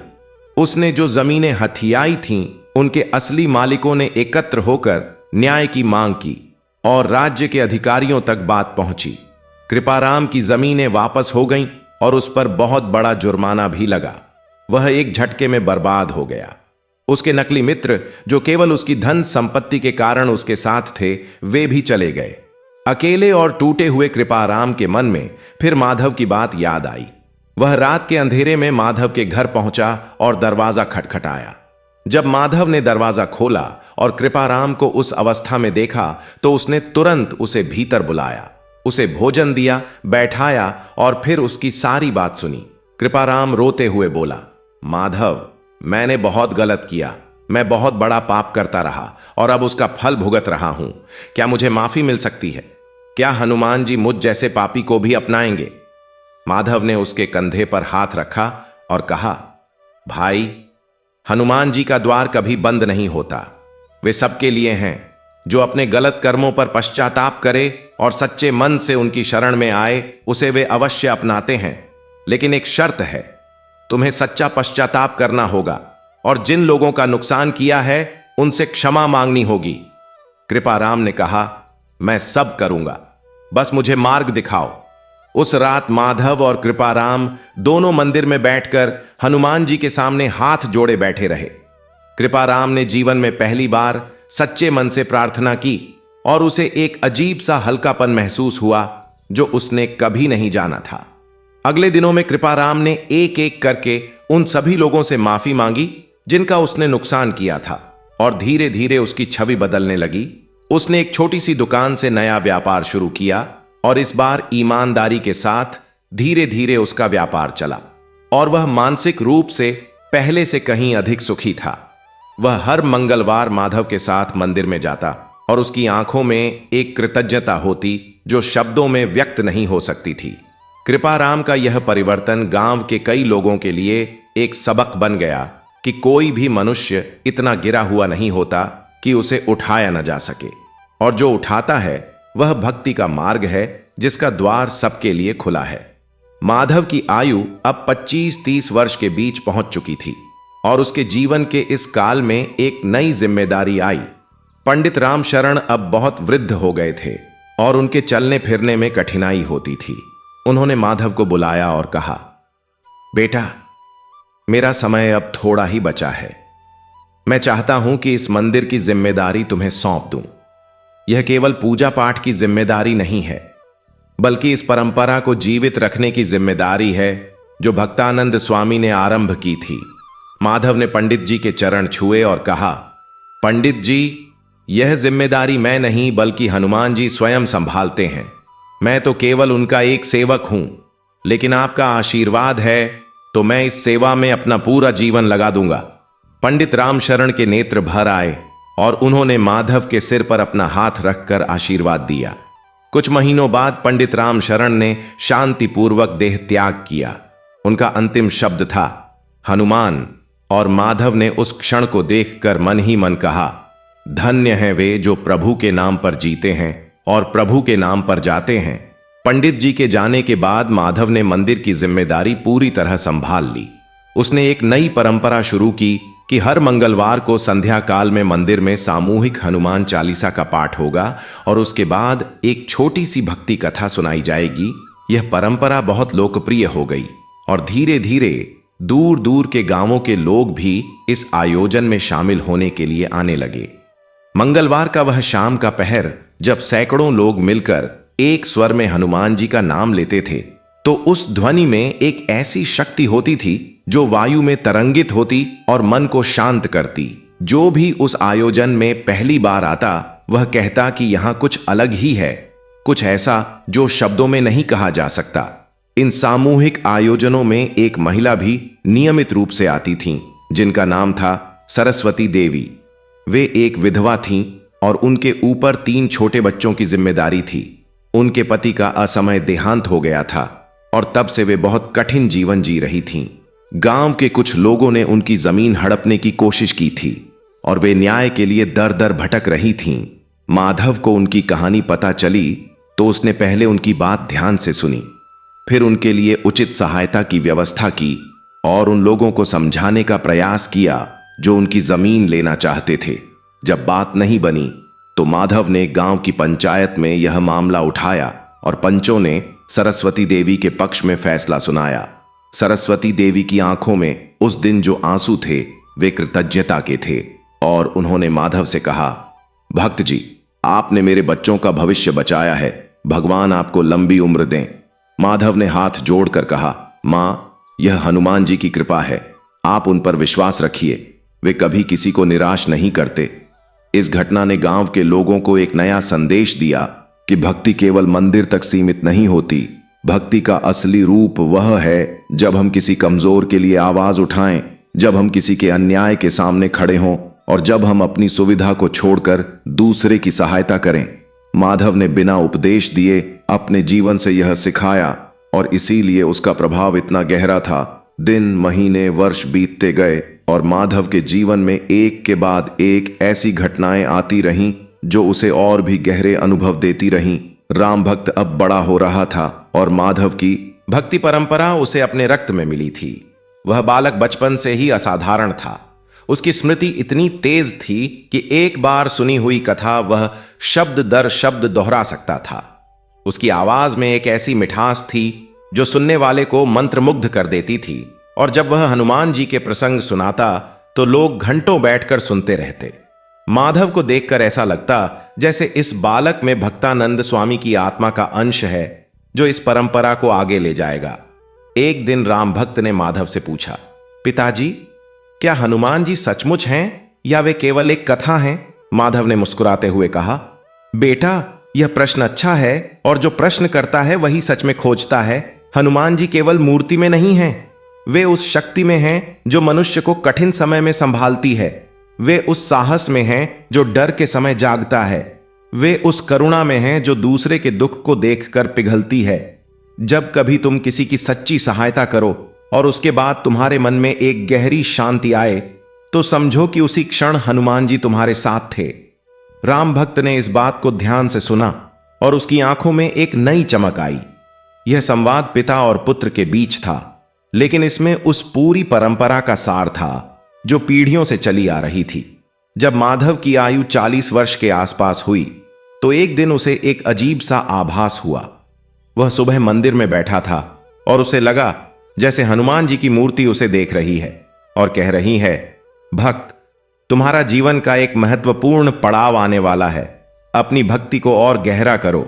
उसने जो जमीनें हथियाई थीं, उनके असली मालिकों ने एकत्र होकर न्याय की मांग की और राज्य के अधिकारियों तक बात पहुंची। कृपाराम की जमीनें वापस हो गईं और उस पर बहुत बड़ा जुर्माना भी लगा। वह एक झटके में बर्बाद हो गया। उसके नकली मित्र, जो केवल उसकी धन संपत्ति के कारण उसके साथ थे, वे भी चले गए। अकेले और टूटे हुए कृपाराम के मन में फिर माधव की बात याद आई। वह रात के अंधेरे में माधव के घर पहुंचा और दरवाजा खटखटाया। जब माधव ने दरवाजा खोला और कृपाराम को उस अवस्था में देखा तो उसने तुरंत उसे भीतर बुलाया, उसे भोजन दिया, बैठाया और फिर उसकी सारी बात सुनी। कृपाराम रोते हुए बोला, माधव, मैंने बहुत गलत किया, मैं बहुत बड़ा पाप करता रहा और अब उसका फल भुगत रहा हूं। क्या मुझे माफी मिल सकती है? क्या हनुमान जी मुझ जैसे पापी को भी अपनाएंगे? माधव ने उसके कंधे पर हाथ रखा और कहा, भाई, हनुमान जी का द्वार कभी बंद नहीं होता। वे सबके लिए हैं। जो अपने गलत कर्मों पर पश्चाताप करे और सच्चे मन से उनकी शरण में आए, उसे वे अवश्य अपनाते हैं। लेकिन एक शर्त है, तुम्हें सच्चा पश्चाताप करना होगा और जिन लोगों का नुकसान किया है उनसे क्षमा मांगनी होगी। कृपाराम ने कहा, मैं सब करूंगा, बस मुझे मार्ग दिखाओ। उस रात माधव और कृपाराम दोनों मंदिर में बैठकर हनुमान जी के सामने हाथ जोड़े बैठे रहे। कृपाराम ने जीवन में पहली बार सच्चे मन से प्रार्थना की और उसे एक अजीब सा हल्कापन महसूस हुआ जो उसने कभी नहीं जाना था। अगले दिनों में कृपाराम ने एक एक करके उन सभी लोगों से माफी मांगी जिनका उसने नुकसान किया था और धीरे धीरे उसकी छवि बदलने लगी। उसने एक छोटी सी दुकान से नया व्यापार शुरू किया और इस बार ईमानदारी के साथ धीरे धीरे उसका व्यापार चला और वह मानसिक रूप से पहले से कहीं अधिक सुखी था। वह हर मंगलवार माधव के साथ मंदिर में जाता और उसकी आंखों में एक कृतज्ञता होती जो शब्दों में व्यक्त नहीं हो सकती थी। कृपाराम का यह परिवर्तन गांव के कई लोगों के लिए एक सबक बन गया कि कोई भी मनुष्य इतना गिरा हुआ नहीं होता कि उसे उठाया न जा सके, और जो उठाता है वह भक्ति का मार्ग है जिसका द्वार सबके लिए खुला है। माधव की आयु अब 25-30 वर्ष के बीच पहुंच चुकी थी और उसके जीवन के इस काल में एक नई जिम्मेदारी आई। पंडित रामशरण अब बहुत वृद्ध हो गए थे और उनके चलने फिरने में कठिनाई होती थी। उन्होंने माधव को बुलाया और कहा, बेटा, मेरा समय अब थोड़ा ही बचा है। मैं चाहता हूं कि इस मंदिर की जिम्मेदारी तुम्हें सौंप दूं। यह केवल पूजा पाठ की जिम्मेदारी नहीं है, बल्कि इस परंपरा को जीवित रखने की जिम्मेदारी है जो भक्तानंद स्वामी ने आरंभ की थी। माधव ने पंडित जी के चरण छुए और कहा, पंडित जी, यह जिम्मेदारी मैं नहीं बल्कि हनुमान जी स्वयं संभालते हैं। मैं तो केवल उनका एक सेवक हूं, लेकिन आपका आशीर्वाद है तो मैं इस सेवा में अपना पूरा जीवन लगा दूंगा। पंडित रामशरण के नेत्र भर आए और उन्होंने माधव के सिर पर अपना हाथ रखकर आशीर्वाद दिया। कुछ महीनों बाद पंडित रामशरण ने शांतिपूर्वक देह त्याग किया। उनका अंतिम शब्द था हनुमान, और माधव ने उस क्षण को देखकर मन ही मन कहा, धन्य हैं वे जो प्रभु के नाम पर जीते हैं और प्रभु के नाम पर जाते हैं। पंडित जी के जाने के बाद माधव ने मंदिर की जिम्मेदारी पूरी तरह संभाल ली। उसने एक नई परंपरा शुरू की कि हर मंगलवार को संध्या काल में मंदिर में सामूहिक हनुमान चालीसा का पाठ होगा और उसके बाद एक छोटी सी भक्ति कथा सुनाई जाएगी। यह परंपरा बहुत लोकप्रिय हो गई और धीरे धीरे दूर दूर के गांवों के लोग भी इस आयोजन में शामिल होने के लिए आने लगे। मंगलवार का वह शाम का पहर जब सैकड़ों लोग मिलकर एक स्वर में हनुमान जी का नाम लेते थे, तो उस ध्वनि में एक ऐसी शक्ति होती थी जो वायु में तरंगित होती और मन को शांत करती। जो भी उस आयोजन में पहली बार आता वह कहता कि यहां कुछ अलग ही है, कुछ ऐसा जो शब्दों में नहीं कहा जा सकता। इन सामूहिक आयोजनों में एक महिला भी नियमित रूप से आती थीं, जिनका नाम था सरस्वती देवी। वे एक विधवा थीं और उनके ऊपर 3 छोटे बच्चों की जिम्मेदारी थी। उनके पति का असमय देहांत हो गया था और तब से वे बहुत कठिन जीवन जी रही थीं। गांव के कुछ लोगों ने उनकी जमीन हड़पने की कोशिश की थी और वे न्याय के लिए दर दर भटक रही थीं। माधव को उनकी कहानी पता चली तो उसने पहले उनकी बात ध्यान से सुनी, फिर उनके लिए उचित सहायता की व्यवस्था की और उन लोगों को समझाने का प्रयास किया जो उनकी जमीन लेना चाहते थे। जब बात नहीं बनी तो माधव ने गांव की पंचायत में यह मामला उठाया और पंचों ने सरस्वती देवी के पक्ष में फैसला सुनाया। सरस्वती देवी की आंखों में उस दिन जो आंसू थे वे कृतज्ञता के थे और उन्होंने माधव से कहा, भक्त जी, आपने मेरे बच्चों का भविष्य बचाया है, भगवान आपको लंबी उम्र दें। माधव ने हाथ जोड़कर कहा, मां, यह हनुमान जी की कृपा है, आप उन पर विश्वास रखिए, वे कभी किसी को निराश नहीं करते। इस घटना ने गांव के लोगों को एक नया संदेश दिया कि भक्ति केवल मंदिर तक सीमित नहीं होती। भक्ति का असली रूप वह है जब हम किसी कमजोर के लिए आवाज उठाएं, जब हम किसी के अन्याय के सामने खड़े हों और जब हम अपनी सुविधा को छोड़कर दूसरे की सहायता करें। माधव ने बिना उपदेश दिए अपने जीवन से यह सिखाया और इसीलिए उसका प्रभाव इतना गहरा था। दिन, महीने, वर्ष बीतते गए और माधव के जीवन में एक के बाद एक ऐसी घटनाएं आती रहीं जो उसे और भी गहरे अनुभव देती रहीं। राम भक्त अब बड़ा हो रहा था और माधव की भक्ति परंपरा उसे अपने रक्त में मिली थी। वह बालक बचपन से ही असाधारण था। उसकी स्मृति इतनी तेज थी कि एक बार सुनी हुई कथा वह शब्द दर शब्द दोहरा सकता था। उसकी आवाज में एक ऐसी मिठास थी जो सुनने वाले को मंत्रमुग्ध कर देती थी और जब वह हनुमान जी के प्रसंग सुनाता तो लोग घंटों बैठकर सुनते रहते। माधव को देखकर ऐसा लगता जैसे इस बालक में भक्तानंद स्वामी की आत्मा का अंश है जो इस परंपरा को आगे ले जाएगा। एक दिन राम भक्त ने माधव से पूछा, पिताजी, क्या हनुमान जी सचमुच हैं या वे केवल एक कथा हैं? माधव ने मुस्कुराते हुए कहा, बेटा, यह प्रश्न अच्छा है और जो प्रश्न करता है वही सच में खोजता है। हनुमान जी केवल मूर्ति में नहीं हैं, वे उस शक्ति में हैं जो मनुष्य को कठिन समय में संभालती है। वे उस साहस में हैं जो डर के समय जागता है। वे उस करुणा में हैं जो दूसरे के दुख को देखकर पिघलती है। जब कभी तुम किसी की सच्ची सहायता करो और उसके बाद तुम्हारे मन में एक गहरी शांति आए तो समझो कि उसी क्षण हनुमान जी तुम्हारे साथ थे। राम भक्त ने इस बात को ध्यान से सुना और उसकी आंखों में एक नई चमक आई। यह संवाद पिता और पुत्र के बीच था, लेकिन इसमें उस पूरी परंपरा का सार था जो पीढ़ियों से चली आ रही थी। जब माधव की आयु 40 वर्ष के आसपास हुई तो एक दिन उसे एक अजीब सा आभास हुआ। वह सुबह मंदिर में बैठा था और उसे लगा जैसे हनुमान जी की मूर्ति उसे देख रही है और कह रही है, भक्त, तुम्हारा जीवन का एक महत्वपूर्ण पड़ाव आने वाला है, अपनी भक्ति को और गहरा करो।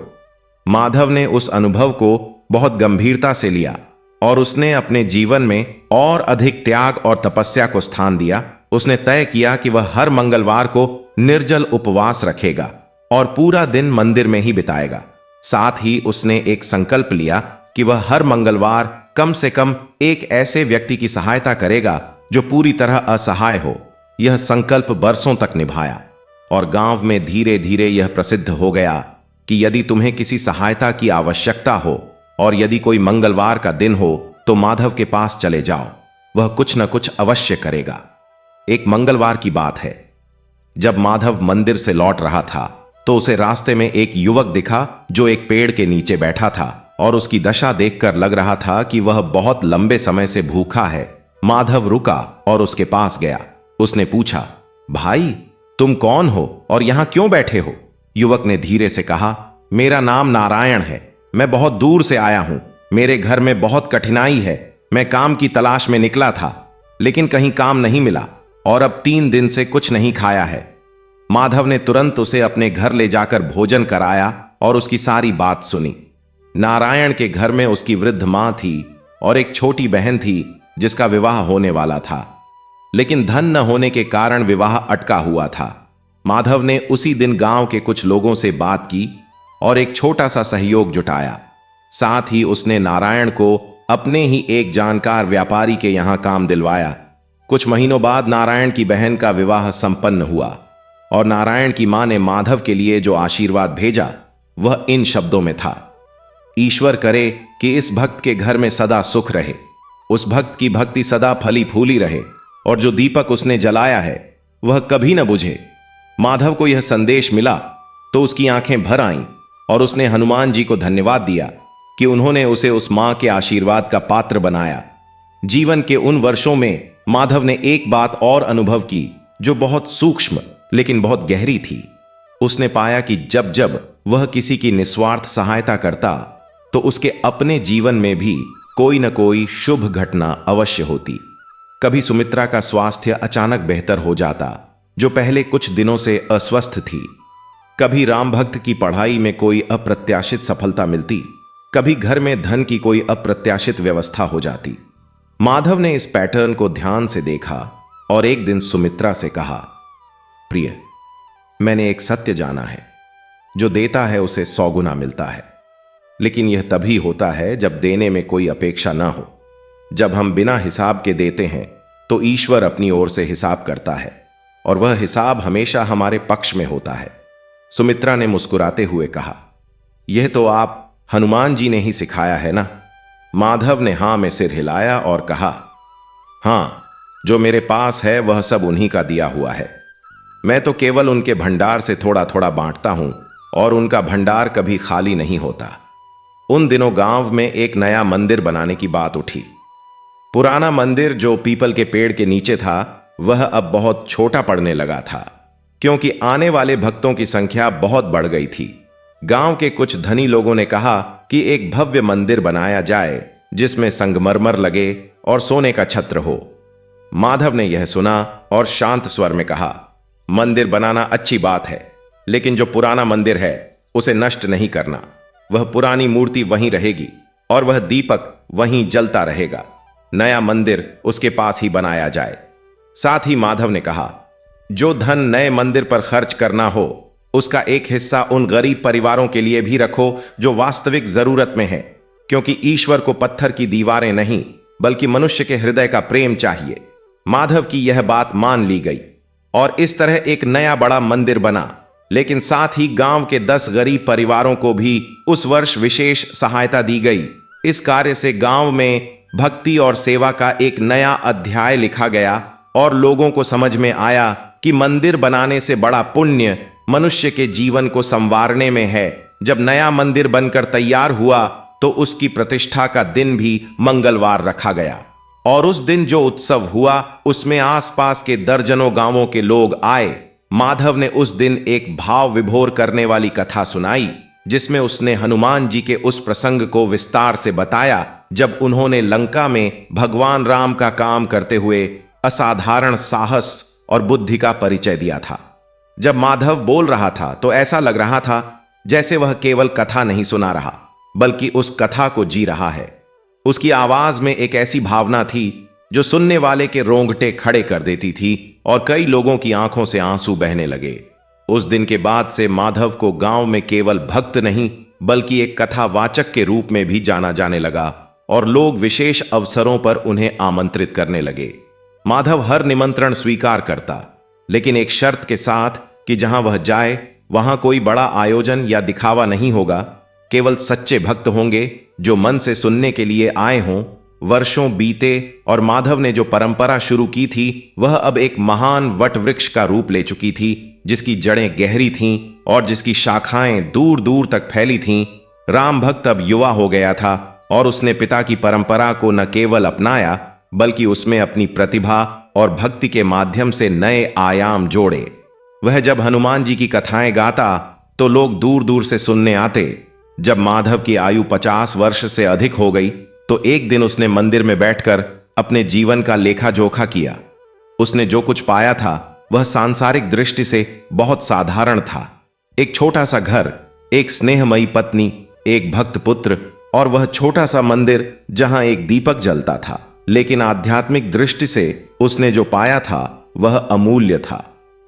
माधव ने उस अनुभव को बहुत गंभीरता से लिया और उसने अपने जीवन में और अधिक त्याग और तपस्या को स्थान दिया। उसने तय किया कि वह हर मंगलवार को निर्जल उपवास रखेगा और पूरा दिन मंदिर में ही बिताएगा। साथ ही उसने एक संकल्प लिया कि वह हर मंगलवार कम से कम एक ऐसे व्यक्ति की सहायता करेगा जो पूरी तरह असहाय हो। यह संकल्प बरसों तक निभाया और गांव में धीरे धीरे यह प्रसिद्ध हो गया कि यदि तुम्हें किसी सहायता की आवश्यकता हो और यदि कोई मंगलवार का दिन हो तो माधव के पास चले जाओ, वह कुछ न कुछ अवश्य करेगा। एक मंगलवार की बात है, जब माधव मंदिर से लौट रहा था तो उसे रास्ते में एक युवक दिखा जो एक पेड़ के नीचे बैठा था और उसकी दशा देखकर लग रहा था कि वह बहुत लंबे समय से भूखा है। माधव रुका और उसके पास गया। उसने पूछा, भाई तुम कौन हो और यहां क्यों बैठे हो? युवक ने धीरे से कहा, मेरा नाम नारायण है, मैं बहुत दूर से आया हूं, मेरे घर में बहुत कठिनाई है, मैं काम की तलाश में निकला था लेकिन कहीं काम नहीं मिला और अब 3 दिन से कुछ नहीं खाया है। माधव ने तुरंत उसे अपने घर ले जाकर भोजन कराया और उसकी सारी बात सुनी। नारायण के घर में उसकी वृद्ध मां थी और एक छोटी बहन थी जिसका विवाह होने वाला था, लेकिन धन न होने के कारण विवाह अटका हुआ था। माधव ने उसी दिन गांव के कुछ लोगों से बात की और एक छोटा सा सहयोग जुटाया। साथ ही उसने नारायण को अपने ही एक जानकार व्यापारी के यहां काम दिलवाया। कुछ महीनों बाद नारायण की बहन का विवाह संपन्न हुआ और नारायण की मां ने माधव के लिए जो आशीर्वाद भेजा वह इन शब्दों में था, ईश्वर करे कि इस भक्त के घर में सदा सुख रहे, उस भक्त की भक्ति सदा फली फूली रहे और जो दीपक उसने जलाया है वह कभी न बुझे। माधव को यह संदेश मिला तो उसकी आंखें भर आईं और उसने हनुमान जी को धन्यवाद दिया कि उन्होंने उसे उस मां के आशीर्वाद का पात्र बनाया। जीवन के उन वर्षों में माधव ने एक बात और अनुभव की जो बहुत सूक्ष्म लेकिन बहुत गहरी थी। उसने पाया कि जब जब वह किसी की निस्वार्थ सहायता करता तो उसके अपने जीवन में भी कोई न कोई शुभ घटना अवश्य होती। कभी सुमित्रा का स्वास्थ्य अचानक बेहतर हो जाता जो पहले कुछ दिनों से अस्वस्थ थी, कभी राम भक्त की पढ़ाई में कोई अप्रत्याशित सफलता मिलती, कभी घर में धन की कोई अप्रत्याशित व्यवस्था हो जाती। माधव ने इस पैटर्न को ध्यान से देखा और एक दिन सुमित्रा से कहा, प्रिय, मैंने एक सत्य जाना है, जो देता है उसे 100 गुना मिलता है, लेकिन यह तभी होता है जब देने में कोई अपेक्षा ना हो। जब हम बिना हिसाब के देते हैं तो ईश्वर अपनी ओर से हिसाब करता है और वह हिसाब हमेशा हमारे पक्ष में होता है। सुमित्रा ने मुस्कुराते हुए कहा, यह तो आप हनुमान जी ने ही सिखाया है ना? माधव ने हां में सिर हिलाया और कहा, हां, जो मेरे पास है वह सब उन्हीं का दिया हुआ है। मैं तो केवल उनके भंडार से थोड़ा थोड़ा बांटता हूं और उनका भंडार कभी खाली नहीं होता। उन दिनों गांव में एक नया मंदिर बनाने की बात उठी। पुराना मंदिर जो पीपल के पेड़ के नीचे था वह अब बहुत छोटा पड़ने लगा था क्योंकि आने वाले भक्तों की संख्या बहुत बढ़ गई थी। गांव के कुछ धनी लोगों ने कहा कि एक भव्य मंदिर बनाया जाए जिसमें संगमरमर लगे और सोने का छत्र हो। माधव ने यह सुना और शांत स्वर में कहा, मंदिर बनाना अच्छी बात है, लेकिन जो पुराना मंदिर है उसे नष्ट नहीं करना। वह पुरानी मूर्ति वहीं रहेगी और वह दीपक वहीं जलता रहेगा। नया मंदिर उसके पास ही बनाया जाए। साथ ही माधव ने कहा, जो धन नए मंदिर पर खर्च करना हो उसका एक हिस्सा उन गरीब परिवारों के लिए भी रखो जो वास्तविक जरूरत में है, क्योंकि ईश्वर को पत्थर की दीवारें नहीं बल्कि मनुष्य के हृदय का प्रेम चाहिए। माधव की यह बात मान ली गई और इस तरह एक नया बड़ा मंदिर बना, लेकिन साथ ही गांव के 10 गरीब परिवारों को भी उस वर्ष विशेष सहायता दी गई। इस कार्य से गांव में भक्ति और सेवा का एक नया अध्याय लिखा गया और लोगों को समझ में आया कि मंदिर बनाने से बड़ा पुण्य मनुष्य के जीवन को संवारने में है। जब नया मंदिर बनकर तैयार हुआ तो उसकी प्रतिष्ठा का दिन भी मंगलवार रखा गया और उस दिन जो उत्सव हुआ उसमें आसपास के दर्जनों गांवों के लोग आए। माधव ने उस दिन एक भाव विभोर करने वाली कथा सुनाई जिसमें उसने हनुमान जी के उस प्रसंग को विस्तार से बताया जब उन्होंने लंका में भगवान राम का काम करते हुए असाधारण साहस और बुद्धि का परिचय दिया था। जब माधव बोल रहा था तो ऐसा लग रहा था जैसे वह केवल कथा नहीं सुना रहा बल्कि उस कथा को जी रहा है। उसकी आवाज में एक ऐसी भावना थी जो सुनने वाले के रोंगटे खड़े कर देती थी और कई लोगों की आंखों से आंसू बहने लगे। उस दिन के बाद से माधव को गांव में केवल भक्त नहीं बल्कि एक कथावाचक के रूप में भी जाना जाने लगा और लोग विशेष अवसरों पर उन्हें आमंत्रित करने लगे। माधव हर निमंत्रण स्वीकार करता, लेकिन एक शर्त के साथ कि जहां वह जाए वहां कोई बड़ा आयोजन या दिखावा नहीं होगा। केवल सच्चे भक्त होंगे जो मन से सुनने के लिए आए हों, वर्षों बीते और माधव ने जो परंपरा शुरू की थी वह अब एक महान वट वृक्ष का रूप ले चुकी थी, जिसकी जड़ें गहरी थीं और जिसकी शाखाएं दूर दूर तक फैली थीं। राम भक्त अब युवा हो गया था और उसने पिता की परंपरा को न केवल अपनाया बल्कि उसमें अपनी प्रतिभा और भक्ति के माध्यम से नए आयाम जोड़े। वह जब हनुमान जी की कथाएं गाता तो लोग दूर दूर से सुनने आते। जब माधव की आयु 50 वर्ष से अधिक हो गई तो एक दिन उसने मंदिर में बैठकर अपने जीवन का लेखा जोखा किया। उसने जो कुछ पाया था वह सांसारिक दृष्टि से बहुत साधारण था। एक छोटा सा घर, एक स्नेहमयी पत्नी, एक भक्त पुत्र और वह छोटा सा मंदिर जहां एक दीपक जलता था। लेकिन आध्यात्मिक दृष्टि से उसने जो पाया था वह अमूल्य था।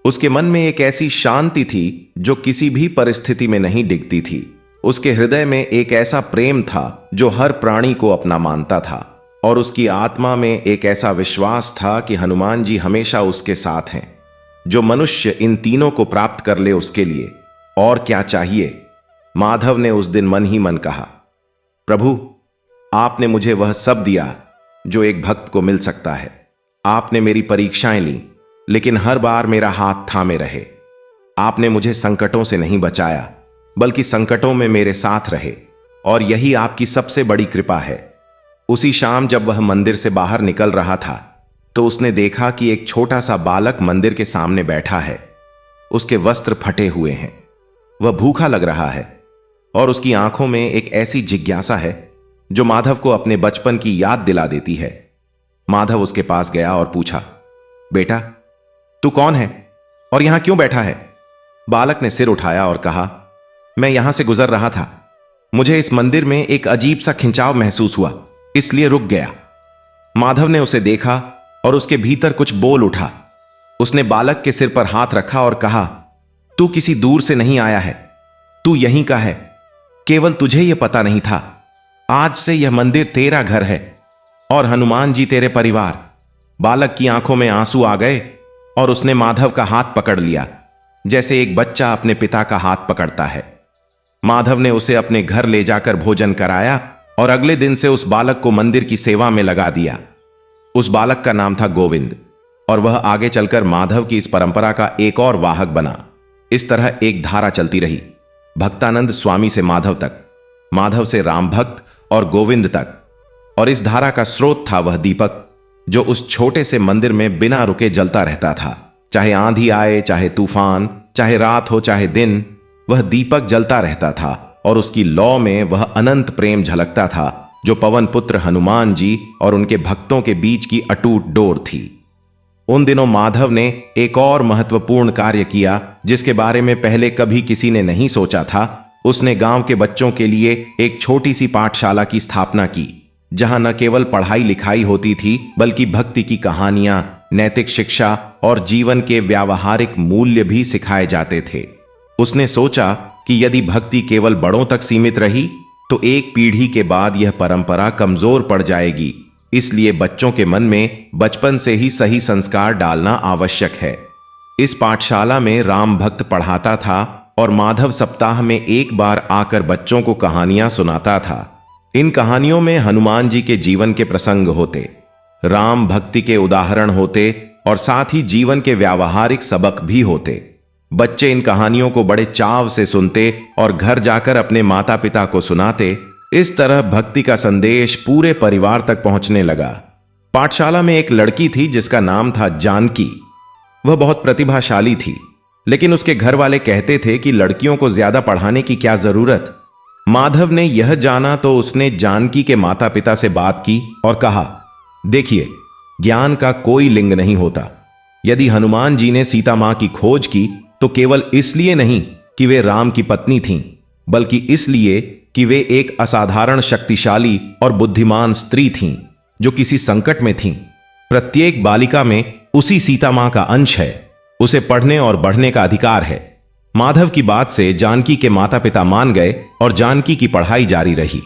उसके मन में एक ऐसी शांति थी जो किसी भी परिस्थिति में नहीं डिगती थी। उसके हृदय में एक ऐसा प्रेम था जो हर प्राणी को अपना मानता था और उसकी आत्मा में एक ऐसा विश्वास था कि हनुमान जी हमेशा उसके साथ हैं। जो मनुष्य इन तीनों को प्राप्त कर ले उसके लिए और क्या चाहिए। माधव ने उस दिन मन ही मन कहा, प्रभु आपने मुझे वह सब दिया जो एक भक्त को मिल सकता है। आपने मेरी परीक्षाएं ली लेकिन हर बार मेरा हाथ थामे रहे। आपने मुझे संकटों से नहीं बचाया बल्कि संकटों में मेरे साथ रहे और यही आपकी सबसे बड़ी कृपा है। उसी शाम जब वह मंदिर से बाहर निकल रहा था तो उसने देखा कि एक छोटा सा बालक मंदिर के सामने बैठा है। उसके वस्त्र फटे हुए हैं, वह भूखा लग रहा है और उसकी आंखों में एक ऐसी जिज्ञासा है जो माधव को अपने बचपन की याद दिला देती है। माधव उसके पास गया और पूछा, बेटा तू कौन है और यहां क्यों बैठा है? बालक ने सिर उठाया और कहा, मैं यहां से गुजर रहा था। मुझे इस मंदिर में एक अजीब सा खिंचाव महसूस हुआ, इसलिए रुक गया। माधव ने उसे देखा और उसके भीतर कुछ बोल उठा। उसने बालक के सिर पर हाथ रखा और कहा, तू किसी दूर से नहीं आया है, तू यहीं का है। केवल तुझे यह पता नहीं था। आज से यह मंदिर तेरा घर है और हनुमान जी तेरे परिवार। बालक की आंखों में आंसू आ गए और उसने माधव का हाथ पकड़ लिया जैसे एक बच्चा अपने पिता का हाथ पकड़ता है। माधव ने उसे अपने घर ले जाकर भोजन कराया और अगले दिन से उस बालक को मंदिर की सेवा में लगा दिया। उस बालक का नाम था गोविंद और वह आगे चलकर माधव की इस परंपरा का एक और वाहक बना। इस तरह एक धारा चलती रही, भक्तानंद स्वामी से माधव तक, माधव से राम भक्त और गोविंद तक। और इस धारा का स्रोत था वह दीपक जो उस छोटे से मंदिर में बिना रुके जलता रहता था। चाहे आंधी आए, चाहे तूफान, चाहे रात हो, चाहे दिन, वह दीपक जलता रहता था और उसकी लौ में वह अनंत प्रेम झलकता था जो पवन पुत्र हनुमान जी और उनके भक्तों के बीच की अटूट डोर थी। उन दिनों माधव ने एक और महत्वपूर्ण कार्य किया जिसके बारे में पहले कभी किसी ने नहीं सोचा था। उसने गांव के बच्चों के लिए एक छोटी सी पाठशाला की स्थापना की जहां न केवल पढ़ाई लिखाई होती थी बल्कि भक्ति की कहानियां, नैतिक शिक्षा और जीवन के व्यावहारिक मूल्य भी सिखाए जाते थे। उसने सोचा कि यदि भक्ति केवल बड़ों तक सीमित रही तो एक पीढ़ी के बाद यह परंपरा कमजोर पड़ जाएगी। इसलिए बच्चों के मन में बचपन से ही सही संस्कार डालना आवश्यक है। इस पाठशाला में राम भक्त पढ़ाता था और माधव सप्ताह में एक बार आकर बच्चों को कहानियां सुनाता था। इन कहानियों में हनुमान जी के जीवन के प्रसंग होते, राम भक्ति के उदाहरण होते और साथ ही जीवन के व्यावहारिक सबक भी होते। बच्चे इन कहानियों को बड़े चाव से सुनते और घर जाकर अपने माता पिता को सुनाते। इस तरह भक्ति का संदेश पूरे परिवार तक पहुंचने लगा। पाठशाला में एक लड़की थी जिसका नाम था जानकी। वह बहुत प्रतिभाशाली थी, लेकिन उसके घर वाले कहते थे कि लड़कियों को ज्यादा पढ़ाने की क्या जरूरत। माधव ने यह जाना तो उसने जानकी के माता पिता से बात की और कहा, देखिए, ज्ञान का कोई लिंग नहीं होता। यदि हनुमान जी ने सीता मां की खोज की तो केवल इसलिए नहीं कि वे राम की पत्नी थीं, बल्कि इसलिए कि वे एक असाधारण शक्तिशाली और बुद्धिमान स्त्री थीं जो किसी संकट में थीं। प्रत्येक बालिका में उसी सीता मां का अंश है। उसे पढ़ने और बढ़ने का अधिकार है। माधव की बात से जानकी के माता पिता मान गए और जानकी की पढ़ाई जारी रही।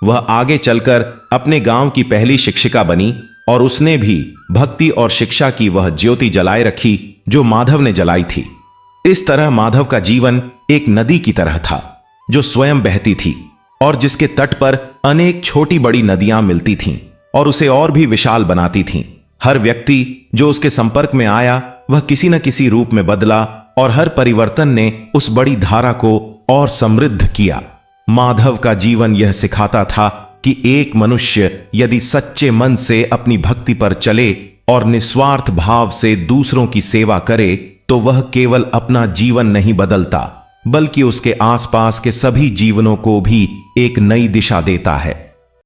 वह आगे चलकर अपने गांव की पहली शिक्षिका बनी और उसने भी भक्ति और शिक्षा की वह ज्योति जलाए रखी जो माधव ने जलाई थी। इस तरह माधव का जीवन एक नदी की तरह था जो स्वयं बहती थी और जिसके तट पर अनेक छोटी बड़ी नदियां मिलती थीं। और उसे और भी विशाल बनाती थीं। हर व्यक्ति जो उसके संपर्क में आया वह किसी न किसी रूप में बदला और हर परिवर्तन ने उस बड़ी धारा को और समृद्ध किया। माधव का जीवन यह सिखाता था कि एक मनुष्य यदि सच्चे मन से अपनी भक्ति पर चले और निस्वार्थ भाव से दूसरों की सेवा करे तो वह केवल अपना जीवन नहीं बदलता बल्कि उसके आसपास के सभी जीवनों को भी एक नई दिशा देता है।